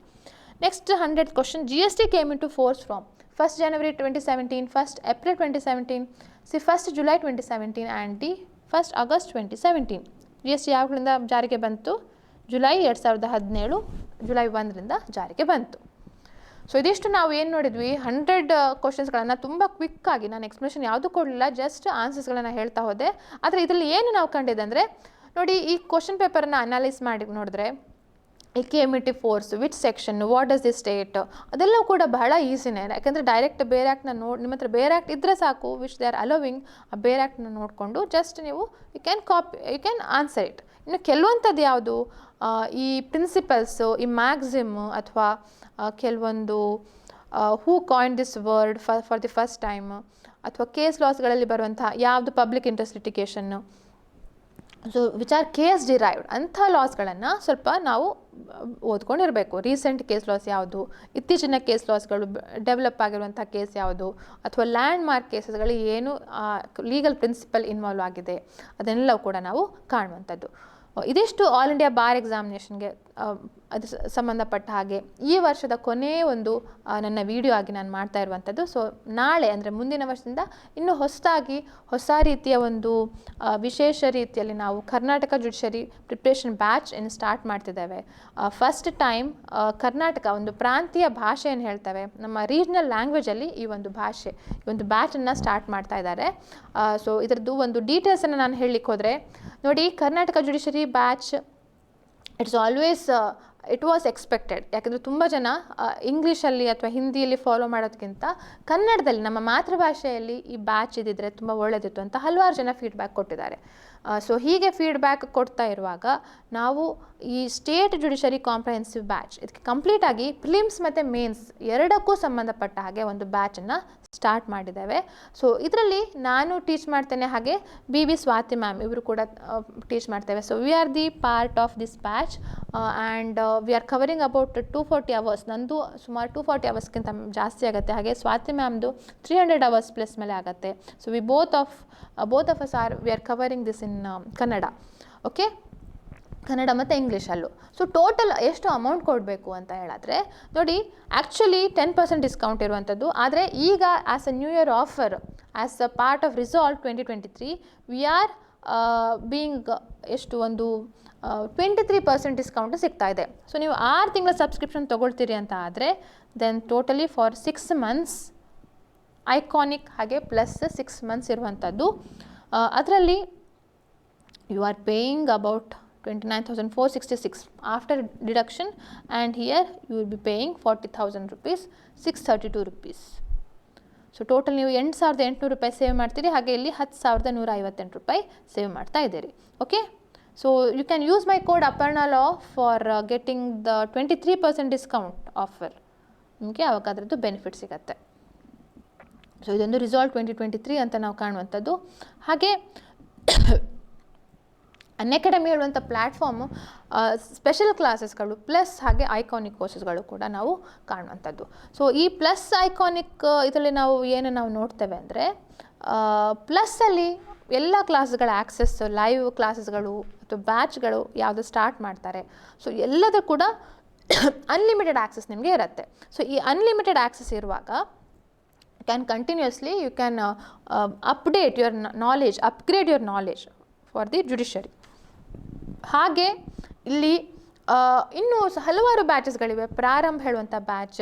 Next 100th question. GST came into force from 1st January 2017, 1st April 2017, C, 1st July 2017 and D, 1st August 2017. GST ಯಾವಾಗಲಿಂದ ಜಾರಿಗೆ ಬಂತು? July 2017 July 1ರಿಂದ ಜಾರಿಗೆ ಬಂತು. So ಇದಿಷ್ಟು ನಾವು ಏನು ನೋಡಿದ್ವಿ, 100 ಕ್ವಶನ್ಸ್ಗಳನ್ನು ತುಂಬ ಕ್ವಿಕ್ಕಾಗಿ ನಾನು ಎಕ್ಸ್ಪ್ಲನೇಷನ್ ಯಾವುದೂ ಕೊಡಲಿಲ್ಲ, ಜಸ್ಟ್ ಆನ್ಸರ್ಸ್ಗಳನ್ನು ಹೇಳ್ತಾ ಹೋದೆ. ಆದರೆ ಇದರಲ್ಲಿ ಏನು ನಾವು ಕಂಡಿದೆ ಅಂದರೆ ನೋಡಿ, ಈ ಕ್ವಶನ್ ಪೇಪರನ್ನು ಅನಾಲಿಸ್ ಮಾಡಿ ನೋಡಿದ್ರೆ ಈ committee force, which section, what does the state, ಅದೆಲ್ಲವೂ ಕೂಡ ಬಹಳ ಈಸಿನೇ. ಯಾಕೆಂದರೆ ಡೈರೆಕ್ಟ್ ಬೇರೆ ಆ್ಯಕ್ಟ್ನ ನಿಮ್ಮ ಹತ್ರ ಬೇರೆ ಆ್ಯಕ್ಟ್ ಇದ್ದರೆ ಸಾಕು, ವಿಚ್ ದೇ ಆರ್ ಅಲೋವಿಂಗ್, ಆ ಬೇರೆ ಆ್ಯಕ್ಟ್ನ ನೋಡಿಕೊಂಡು ಜಸ್ಟ್ ನೀವು ಯು ಕ್ಯಾನ್ ಆನ್ಸರ್ ಇಟ್. ಇನ್ನು ಕೆಲವೊಂಥದ್ದು ಯಾವುದು, ಈ ಪ್ರಿನ್ಸಿಪಲ್ಸು, ಈ ಮ್ಯಾಕ್ಸಿಮ್ ಅಥವಾ ಕೆಲವೊಂದು who coin this word for the first time, ಅಥವಾ ಕೇಸ್ ಲಾಸ್ಗಳಲ್ಲಿ ಬರುವಂತಹ ಯಾವುದು public interest litigation, so which are case derived ಅಂಥ ಲಾಸ್ಗಳನ್ನು ಸ್ವಲ್ಪ ನಾವು ಓದ್ಕೊಂಡಿರಬೇಕು. ರೀಸೆಂಟ್ ಕೇಸ್ ಲಾಸ್ ಯಾವುದು, ಇತ್ತೀಚಿನ ಕೇಸ್ ಲಾಸ್ಗಳು, ಡೆವಲಪ್ ಆಗಿರುವಂಥ ಕೇಸ್ ಯಾವುದು, ಅಥವಾ ಲ್ಯಾಂಡ್ ಮಾರ್ಕ್ ಕೇಸಸ್ಗಳು ಏನು ಲೀಗಲ್ ಪ್ರಿನ್ಸಿಪಲ್ ಇನ್ವಾಲ್ವ್ ಆಗಿದೆ, ಅದನ್ನೆಲ್ಲವೂ ಕೂಡ ನಾವು ಕಾಣುವಂಥದ್ದು. ಇದಿಷ್ಟು ಆಲ್ ಇಂಡಿಯಾ ಬಾರ್ ಎಕ್ಸಾಮಿನೇಷನ್ಗೆ ಅದು ಸಂಬಂಧಪಟ್ಟ ಹಾಗೆ ಈ ವರ್ಷದ ಕೊನೆಯ ಒಂದು ನನ್ನ ವಿಡಿಯೋ ಆಗಿ ನಾನು ಮಾಡ್ತಾ ಇರುವಂಥದ್ದು. ಸೊ ನಾಳೆ ಅಂದರೆ ಮುಂದಿನ ವರ್ಷದಿಂದ ಇನ್ನೂ ಹೊಸ ರೀತಿಯ ಒಂದು ವಿಶೇಷ ರೀತಿಯಲ್ಲಿ ನಾವು ಕರ್ನಾಟಕ ಜುಡಿಷರಿ ಪ್ರಿಪ್ರೇಷನ್ ಬ್ಯಾಚ್ ಏನು ಸ್ಟಾರ್ಟ್ ಮಾಡ್ತಿದ್ದೇವೆ. ಫಸ್ಟ್ ಟೈಮ್ ಕರ್ನಾಟಕ ಒಂದು ಪ್ರಾಂತೀಯ ಭಾಷೆಯನ್ನು ಹೇಳ್ತೇವೆ, ನಮ್ಮ ರೀಜ್ನಲ್ ಲ್ಯಾಂಗ್ವೇಜಲ್ಲಿ ಈ ಒಂದು ಬ್ಯಾಚನ್ನು ಸ್ಟಾರ್ಟ್ ಮಾಡ್ತಾ ಇದ್ದಾರೆ. ಸೊ ಇದರದ್ದು ಒಂದು ಡೀಟೇಲ್ಸನ್ನು ನಾನು ಹೇಳಲಿಕ್ಕೆ ಹೋದರೆ ನೋಡಿ, Karnataka judiciary batch it was expected. ಯಾಕಂದರೆ ತುಂಬ ಜನ ಇಂಗ್ಲೀಷಲ್ಲಿ ಅಥವಾ ಹಿಂದಿಯಲ್ಲಿ ಫಾಲೋ ಮಾಡೋದಕ್ಕಿಂತ ಕನ್ನಡದಲ್ಲಿ ನಮ್ಮ ಮಾತೃಭಾಷೆಯಲ್ಲಿ ಈ ಬ್ಯಾಚ್ ಇದ್ದಿದ್ರೆ ತುಂಬ ಒಳ್ಳೆಯದಿತ್ತು ಅಂತ ಹಲವಾರು ಜನ ಫೀಡ್ಬ್ಯಾಕ್ ಕೊಟ್ಟಿದ್ದಾರೆ. ಸೊ ಹೀಗೆ ಫೀಡ್ಬ್ಯಾಕ್ ಕೊಡ್ತಾ ಇರುವಾಗ ನಾವು ಈ ಸ್ಟೇಟ್ ಜುಡಿಷರಿ ಕಾಂಪ್ರಹೆನ್ಸಿವ್ ಬ್ಯಾಚ್ ಇದಕ್ಕೆ ಕಂಪ್ಲೀಟಾಗಿ ಪ್ರಿಲಿಮ್ಸ್ ಮತ್ತು ಮೇನ್ಸ್ ಎರಡಕ್ಕೂ ಸಂಬಂಧಪಟ್ಟ ಹಾಗೆ ಒಂದು ಬ್ಯಾಚನ್ನು ಸ್ಟಾರ್ಟ್ ಮಾಡಿದ್ದೇವೆ. ಸೊ ಇದರಲ್ಲಿ ನಾನು ಟೀಚ್ ಮಾಡ್ತೇನೆ, ಹಾಗೆ ಬಿ ಸ್ವಾತಿ ಮ್ಯಾಮ್ ಇವರು ಕೂಡ ಟೀಚ್ ಮಾಡ್ತೇವೆ. So we are the part of this batch and we are covering about 240 hours. ನಂದು ಸುಮಾರು 240 ಅವರ್ಸ್ಗಿಂತ ಜಾಸ್ತಿ ಆಗುತ್ತೆ, ಹಾಗೆ ಸ್ವಾತಿ ಮ್ಯಾಮ್ದು 300 ಅವರ್ಸ್ ಪ್ಲಸ್ ಮೇಲೆ ಆಗುತ್ತೆ. So we both of us we are covering this in Kannada. Okay, Kannada ಮತ್ತು ಇಂಗ್ಲೀಷಲ್ಲೂ. ಸೊ ಟೋಟಲ್ ಎಷ್ಟು ಅಮೌಂಟ್ ಕೊಡಬೇಕು ಅಂತ ಹೇಳಿದ್ರೆ ನೋಡಿ, ಆ್ಯಕ್ಚುಲಿ 10% ಡಿಸ್ಕೌಂಟ್ ಇರುವಂಥದ್ದು. ಆದರೆ ಈಗ as a new year offer, as a part of result 2023 we are being ಎಷ್ಟು ಒಂದು 23% ಡಿಸ್ಕೌಂಟ್ ಸಿಗ್ತಾ ಇದೆ. ಸೊ ನೀವು 6 ತಿಂಗಳ ಸಬ್ಸ್ಕ್ರಿಪ್ಷನ್ ತೊಗೊಳ್ತೀರಿ ಅಂತ ಆದರೆ then totally for 6 months iconic ಹಾಗೆ ಪ್ಲಸ್ 6 ಮಂತ್ಸ್ ಇರುವಂಥದ್ದು. ಅದರಲ್ಲಿ you are paying about 29,466 after deduction, and here you will be paying 40,000 rupees, 632 rupees. So total ನೀವು 8,800 ರೂಪಾಯಿ ಸೇವ್ ಮಾಡ್ತೀರಿ, ಹಾಗೆ ಇಲ್ಲಿ 10,158 ರೂಪಾಯಿ ಸೇವ್ ಮಾಡ್ತಾ ಇದ್ದೀರಿ. Okay, so you can use my code Aparnalaw for getting the 23% discount offer. ನಿಮಗೆ ಅವಾಗ ಅದರದ್ದು ಬೆನಿಫಿಟ್ ಸಿಗುತ್ತೆ. ಸೊ ಇದೊಂದು ರಿಸಾಲ್ಟ್ 2023 ಅಂತ ನಾವು ಕಾಣುವಂಥದ್ದು. ಹಾಗೆ ಅನ್ಅಕಾಡೆಮಿ ಹೇಳುವಂಥ ಪ್ಲ್ಯಾಟ್ಫಾರ್ಮು ಸ್ಪೆಷಲ್ ಕ್ಲಾಸಸ್ಗಳು ಪ್ಲಸ್ ಹಾಗೆ ಐಕಾನಿಕ್ ಕೋರ್ಸಸ್ಗಳು ಕೂಡ ನಾವು ಕಾಣುವಂಥದ್ದು. ಸೊ ಈ ಪ್ಲಸ್ ಐಕಾನಿಕ್ ಇದರಲ್ಲಿ ನಾವು ಏನು ನಾವು ನೋಡ್ತೇವೆ ಅಂದರೆ ಪ್ಲಸ್ಸಲ್ಲಿ ಎಲ್ಲ ಕ್ಲಾಸ್ಗಳ ಆ್ಯಕ್ಸೆಸ್, ಲೈವ್ ಕ್ಲಾಸಸ್ಗಳು ಅಥವಾ ಬ್ಯಾಚ್ಗಳು ಯಾವುದು ಸ್ಟಾರ್ಟ್ ಮಾಡ್ತಾರೆ, ಸೊ ಎಲ್ಲದೂ ಕೂಡ ಅನ್ಲಿಮಿಟೆಡ್ ಆ್ಯಕ್ಸೆಸ್ ನಿಮಗೆ ಇರುತ್ತೆ. ಸೊ ಈ ಅನ್ಲಿಮಿಟೆಡ್ ಆ್ಯಕ್ಸೆಸ್ ಇರುವಾಗ can continuously you can update your knowledge, upgrade your knowledge for the judiciary. ಹಾಗೆ ಇಲ್ಲಿ ಇನ್ನೂ ಹಲವಾರು ಬ್ಯಾಚಸ್ಗಳಿವೆ. ಪ್ರಾರಂಭ ಹೇಳುವಂಥ batch,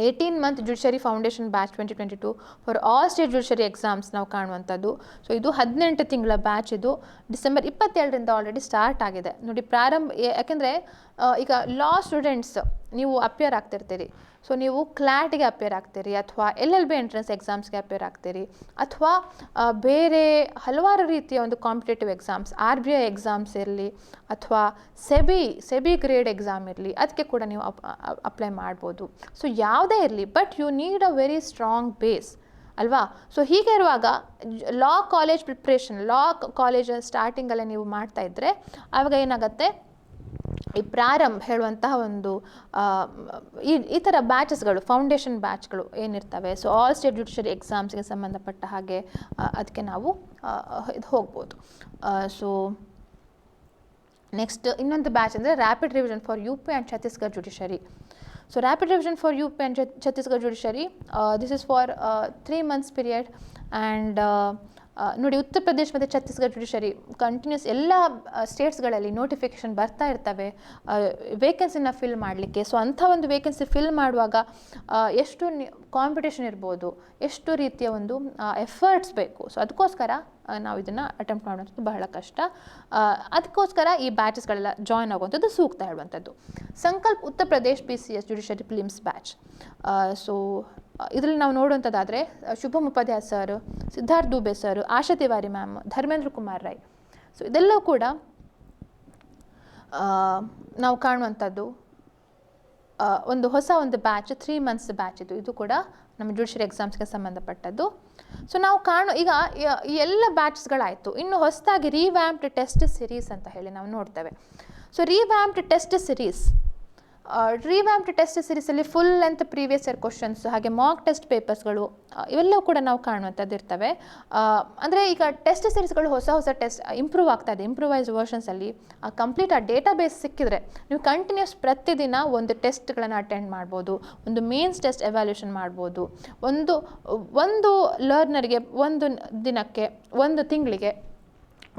18 month judiciary foundation batch 2022 for all state judiciary exams ನಾವು ಕಾಣುವಂಥದ್ದು. ಸೊ ಇದು 18 ತಿಂಗಳ ಬ್ಯಾಚ್. ಇದು ಡಿಸೆಂಬರ್ 27ರಿಂದ ಆಲ್ರೆಡಿ ಸ್ಟಾರ್ಟ್ ಆಗಿದೆ ನೋಡಿ. ಪ್ರಾರಂಭ ಯಾಕೆಂದರೆ ಈಗ ಲಾ ಸ್ಟೂಡೆಂಟ್ಸ್ ನೀವು ಅಪಿಯರ್ ಆಗ್ತಿರ್ತೀರಿ. ಸೊ ನೀವು ಕ್ಲಾಟ್ಗೆ ಅಪಿಯರ್ ಆಗ್ತೀರಿ, ಅಥವಾ LLB ಎಂಟ್ರೆನ್ಸ್ ಎಕ್ಸಾಮ್ಸ್ಗೆ ಅಪಿಯರ್ ಆಗ್ತೀರಿ, ಅಥವಾ ಬೇರೆ ಹಲವಾರು ರೀತಿಯ ಒಂದು ಕಾಂಪಿಟೇಟಿವ್ ಎಕ್ಸಾಮ್ಸ್, RBI ಎಕ್ಸಾಮ್ಸ್ ಇರಲಿ, ಅಥವಾ ಸೆಬಿ ಗ್ರೇಡ್ ಎಕ್ಸಾಮ್ ಇರಲಿ, ಅದಕ್ಕೆ ಕೂಡ ನೀವು ಅಪ್ಲೈ ಮಾಡ್ಬೋದು. ಸೊ ಯಾವುದೇ ಇರಲಿ, but you need a very strong base ಅಲ್ವಾ. ಸೊ ಹೀಗೆ ಇರುವಾಗ law college preparation, law college ಸ್ಟಾರ್ಟಿಂಗಲ್ಲೇ ನೀವು ಮಾಡ್ತಾಯಿದ್ರೆ ಆವಾಗ ಏನಾಗುತ್ತೆ, ಈ ಪ್ರಾರಂಭ ಹೇಳುವಂತಹ ಒಂದು ಈ ಥರ ಬ್ಯಾಚಸ್ಗಳು, ಫೌಂಡೇಶನ್ ಬ್ಯಾಚ್ಗಳು ಏನಿರ್ತವೆ, ಸೊ ಆಲ್ ಸ್ಟೇಟ್ ಜುಡಿಷರಿ ಎಕ್ಸಾಮ್ಸ್ಗೆ ಸಂಬಂಧಪಟ್ಟ ಹಾಗೆ ಅದಕ್ಕೆ ನಾವು ಇದು ಹೋಗ್ಬೋದು. ಸೊ ನೆಕ್ಸ್ಟ್ ಇನ್ನೊಂದು ಬ್ಯಾಚ್ ಅಂದರೆ rapid revision for UP and Chhattisgarh judiciary. So rapid revision for UP and Chhattisgarh judiciary, this is for 3 months period. And ನೋಡಿ, ಉತ್ತರ ಪ್ರದೇಶ ಮತ್ತು ಛತ್ತೀಸ್ಗಢ ಜುಡಿಷರಿ ಕಂಟಿನ್ಯೂಸ್ ಎಲ್ಲ ಸ್ಟೇಟ್ಸ್ಗಳಲ್ಲಿ ನೋಟಿಫಿಕೇಷನ್ ಬರ್ತಾ ಇರ್ತವೆ ವೇಕೆನ್ಸಿನ ಫಿಲ್ ಮಾಡಲಿಕ್ಕೆ. ಸೊ ಅಂಥ ಒಂದು ವೇಕೆನ್ಸಿ ಫಿಲ್ ಮಾಡುವಾಗ ಎಷ್ಟು ಕಾಂಪಿಟೇಷನ್ ಇರ್ಬೋದು, ಎಷ್ಟು ರೀತಿಯ ಒಂದು ಎಫರ್ಟ್ಸ್ ಬೇಕು. ಸೊ ಅದಕ್ಕೋಸ್ಕರ ನಾವು ಇದನ್ನು ಅಟೆಂಪ್ಟ್ ಮಾಡುವಂಥದ್ದು ಬಹಳ ಕಷ್ಟ. ಅದಕ್ಕೋಸ್ಕರ ಈ ಬ್ಯಾಚಸ್ಗಳೆಲ್ಲ ಜಾಯ್ನ್ ಆಗುವಂಥದ್ದು ಸೂಕ್ತ ಹೇಳುವಂಥದ್ದು. Sankalp Uttar Pradesh PCS judiciary prelims batch. So ಇದರಲ್ಲಿ ನಾವು ನೋಡುವಂಥದ್ದಾದರೆ Shubham Upadhyay sir, Siddharth Dubey sir, Asha Tiwari ma'am, Dharmendra Kumar Rai. So ಇದೆಲ್ಲವೂ ಕೂಡ ನಾವು ಕಾಣುವಂಥದ್ದು ಒಂದು ಹೊಸ ಒಂದು ಬ್ಯಾಚ್, 3 months ಬ್ಯಾಚ್. ಇದು ಕೂಡ ನಮ್ಮ ಜುಡಿಷರಿ ಎಕ್ಸಾಮ್ಸ್ಗೆ ಸಂಬಂಧಪಟ್ಟದ್ದು. ಸೊ ನಾವು ಈಗ ಈ ಎಲ್ಲ ಬ್ಯಾಚ್ಸ್ಗಳಾಯಿತು. ಇನ್ನು ಹೊಸದಾಗಿ ರಿವ್ಯಾಂಪ್ಡ್ ಟೆಸ್ಟ್ ಸಿರೀಸ್ ಅಂತ ಹೇಳಿ ನಾವು ನೋಡ್ತೇವೆ. ಸೊ ರಿವ್ಯಾಂಪ್ಡ್ ಟೆಸ್ಟ್ ಸಿರೀಸಲ್ಲಿ full length previous year questions, ಹಾಗೆ ಮಾಕ್ ಟೆಸ್ಟ್ ಪೇಪರ್ಸ್ಗಳು ಇವೆಲ್ಲವೂ ಕೂಡ ನಾವು ಕಾಣುವಂಥದ್ದು ಇರ್ತವೆ. ಅಂದರೆ ಈಗ ಟೆಸ್ಟ್ ಸಿರೀಸ್ಗಳು ಹೊಸ ಟೆಸ್ಟ್ ಇಂಪ್ರೂವ್ ಆಗ್ತಾ ಇದೆ. ಇಂಪ್ರೂವೈಸ್ ವರ್ಷನ್ಸಲ್ಲಿ ಕಂಪ್ಲೀಟ್ ಆ ಡೇಟಾಬೇಸ್ ಸಿಕ್ಕಿದ್ರೆ ನೀವು ಕಂಟಿನ್ಯೂಸ್ ಪ್ರತಿದಿನ ಒಂದು ಟೆಸ್ಟ್ಗಳನ್ನು ಅಟೆಂಡ್ ಮಾಡ್ಬೋದು, ಒಂದು ಮೇನ್ಸ್ ಟೆಸ್ಟ್ ಎವ್ಯಾಲ್ಯೂಷನ್ ಮಾಡ್ಬೋದು. ಒಂದು ಲರ್ನರ್ಗೆ ಒಂದು ದಿನಕ್ಕೆ, ಒಂದು ತಿಂಗಳಿಗೆ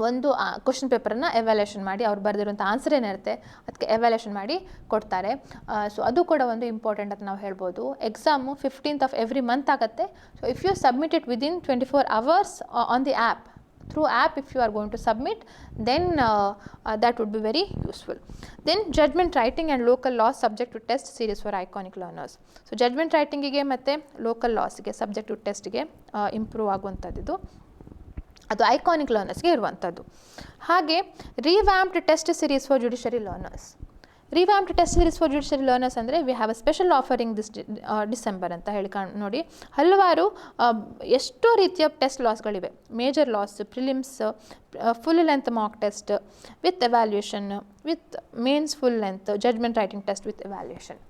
ಒಂದು ಕ್ವಶನ್ ಪೇಪರನ್ನು ಎವ್ಯಾಲ್ಯೂಷನ್ ಮಾಡಿ, ಅವ್ರು ಬರೆದಿರುವಂಥ ಆನ್ಸರ್ ಏನಿರುತ್ತೆ ಅದಕ್ಕೆ ಎವ್ಯಾಲ್ಯೂಷನ್ ಮಾಡಿ ಕೊಡ್ತಾರೆ. ಸೊ ಅದು ಕೂಡ ಒಂದು ಇಂಪಾರ್ಟೆಂಟ್ ಅಂತ ನಾವು ಹೇಳ್ಬೋದು. Exam 15th of every month ಆಗುತ್ತೆ. So if you submit it within 24 hours on the app, through app if you are going to submit, then that would be very useful. Then judgment writing and local laws subject to test series for iconic learners. So judgment ರೈಟಿಂಗಿಗೆ ಮತ್ತು local ಲಾಸ್ಗೆ subject to ಟೆಸ್ಟ್ಗೆ improve ಆಗುವಂಥದ್ದು, ಅದು iconic ಲರ್ನರ್ಸ್ಗೆ ಇರುವಂಥದ್ದು. ಹಾಗೆ revamped test series for judiciary learners. Revamped test series for judiciary learners ಅಂದರೆ we have a special offering this December ಅಂತ ಹೇಳಿ ನೋಡಿ. ಹಲವಾರು ಎಷ್ಟೋ ರೀತಿಯ ಟೆಸ್ಟ್ ಲಾಸ್ಗಳಿವೆ. Major laws, prelims, full length mock test with evaluation, with mains full length, judgment writing test with evaluation.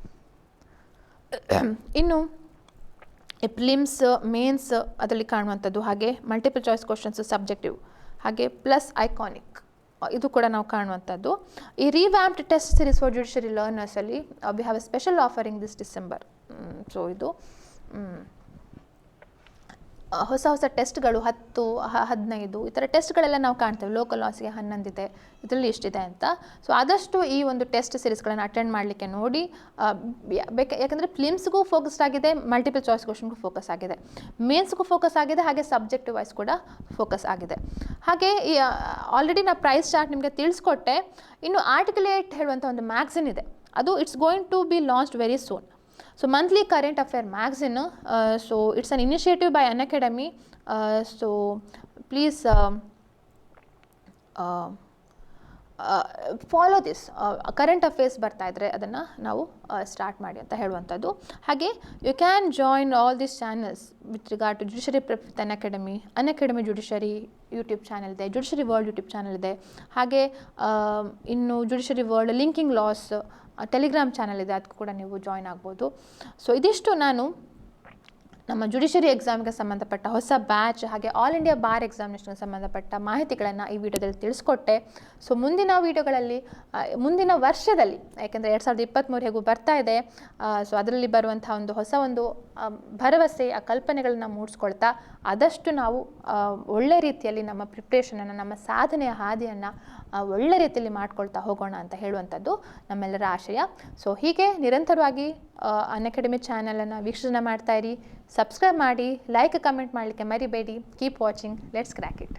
ಇನ್ನು prelims, mains ಅದರಲ್ಲಿ ಕಾಣುವಂಥದ್ದು, ಹಾಗೆ ಮಲ್ಟಿಪಲ್ ಚಾಯ್ಸ್ ಕ್ವಶನ್ಸ್, ಸಬ್ಜೆಕ್ಟಿವ್, ಹಾಗೆ ಪ್ಲಸ್ ಐಕಾನಿಕ್, ಇದು ಕೂಡ ನಾವು ಕಾಣುವಂಥದ್ದು. ಈ revamped test series for judiciary ಲರ್ನರ್ಸಲ್ಲಿ we have a special offering this December. So ಇದು ಹೊಸ ಟೆಸ್ಟ್ಗಳು 10, 15 ಈ ಥರ ಟೆಸ್ಟ್ಗಳೆಲ್ಲ ನಾವು ಕಾಣ್ತೇವೆ. ಲೋಕಲ್ ಲಾಸ್ಗೆ 11 ಇದೆ, ಇದರಲ್ಲಿ ಇಷ್ಟಿದೆ ಅಂತ. ಸೊ ಆದಷ್ಟು ಈ ಒಂದು ಟೆಸ್ಟ್ ಸಿರೀಸ್ಗಳನ್ನು ಅಟೆಂಡ್ ಮಾಡಲಿಕ್ಕೆ ನೋಡಿ. ಯಾಕಂದರೆ ಪ್ಲಿಮ್ಸ್ಗೂ ಫೋಕಸ್ಡ್ ಆಗಿದೆ, ಮಲ್ಟಿಪಲ್ ಚಾಯ್ಸ್ ಕ್ವಶನ್ಗೂ ಫೋಕಸ್ ಆಗಿದೆ, ಮೇನ್ಸ್ಗೂ ಫೋಕಸ್ ಆಗಿದೆ, ಹಾಗೆ ಸಬ್ಜೆಕ್ಟಿವ್ ವೈಸ್ ಕೂಡ ಫೋಕಸ್ ಆಗಿದೆ. ಹಾಗೆ ಆಲ್ರೆಡಿ ನಾನು ಪ್ರೈಸ್ ಚಾರ್ಟ್ ನಿಮಗೆ ತಿಳಿಸ್ಕೊಟ್ಟೆ. ಇನ್ನು ಆರ್ಟಿಕುಲೇಟ್ ಹೇಳುವಂಥ ಒಂದು ಮ್ಯಾಗ್ಝಿನ್ ಇದೆ, ಅದು it's going to be launched very soon. So monthly current affair magazine, so it's an initiative by Unacademy. So please follow this, current affairs ಬರ್ತಾ ಇದ್ದರೆ ಅದನ್ನು ನಾವು ಸ್ಟಾರ್ಟ್ ಮಾಡಿ ಅಂತ ಹೇಳುವಂಥದ್ದು. ಹಾಗೆ you can join all this channels with regard to judiciary prep with Unacademy judiciary YouTube channel ಇದೆ, judiciary world YouTube channel ಇದೆ. ಹಾಗೆ ಇನ್ನು judiciary world linking laws Telegram channel ಇದೆ, ಅದಕ್ಕೂ ಕೂಡ ನೀವು ಜಾಯ್ನ್ ಆಗ್ಬೋದು. ಸೊ ಇದಿಷ್ಟು ನಾನು ನಮ್ಮ ಜುಡಿಷರಿ ಎಕ್ಸಾಮ್ಗೆ ಸಂಬಂಧಪಟ್ಟ ಹೊಸ ಬ್ಯಾಚ್ ಹಾಗೆ ಆಲ್ ಇಂಡಿಯಾ ಬಾರ್ ಎಕ್ಸಾಮಿನೇಷನ್ಗೆ ಸಂಬಂಧಪಟ್ಟ ಮಾಹಿತಿಗಳನ್ನು ಈ ವಿಡಿಯೋದಲ್ಲಿ ತಿಳಿಸ್ಕೊಟ್ಟೆ. ಸೊ ಮುಂದಿನ ವಿಡಿಯೋಗಳಲ್ಲಿ ಮುಂದಿನ ವರ್ಷದಲ್ಲಿ, ಯಾಕೆಂದರೆ 2023 ಹೇಗೂ ಬರ್ತಾ ಇದೆ, ಸೊ ಅದರಲ್ಲಿ ಬರುವಂಥ ಒಂದು ಭರವಸೆ, ಆ ಕಲ್ಪನೆಗಳನ್ನು ಮೂಡಿಸ್ಕೊಳ್ತಾ ಆದಷ್ಟು ನಾವು ಒಳ್ಳೆ ರೀತಿಯಲ್ಲಿ ನಮ್ಮ ಪ್ರಿಪ್ರೇಷನನ್ನು, ನಮ್ಮ ಸಾಧನೆಯ ಹಾದಿಯನ್ನು ಒಳ್ಳೆ ರೀತಿಯಲ್ಲಿ ಮಾಡ್ಕೊಳ್ತಾ ಹೋಗೋಣ ಅಂತ ಹೇಳುವಂಥದ್ದು ನಮ್ಮೆಲ್ಲರ ಆಶಯ. ಸೊ ಹೀಗೆ ನಿರಂತರವಾಗಿ ಅನ್ಅಕಾಡೆಮಿ ಚಾನಲನ್ನು ವೀಕ್ಷಣೆ ಮಾಡ್ತಾ ಇರಿ, ಸಬ್ಸ್ಕ್ರೈಬ್ ಮಾಡಿ, ಲೈಕ್ ಕಮೆಂಟ್ ಮಾಡಲಿಕ್ಕೆ ಮರಿಬೇಡಿ. Keep watching, let's crack it.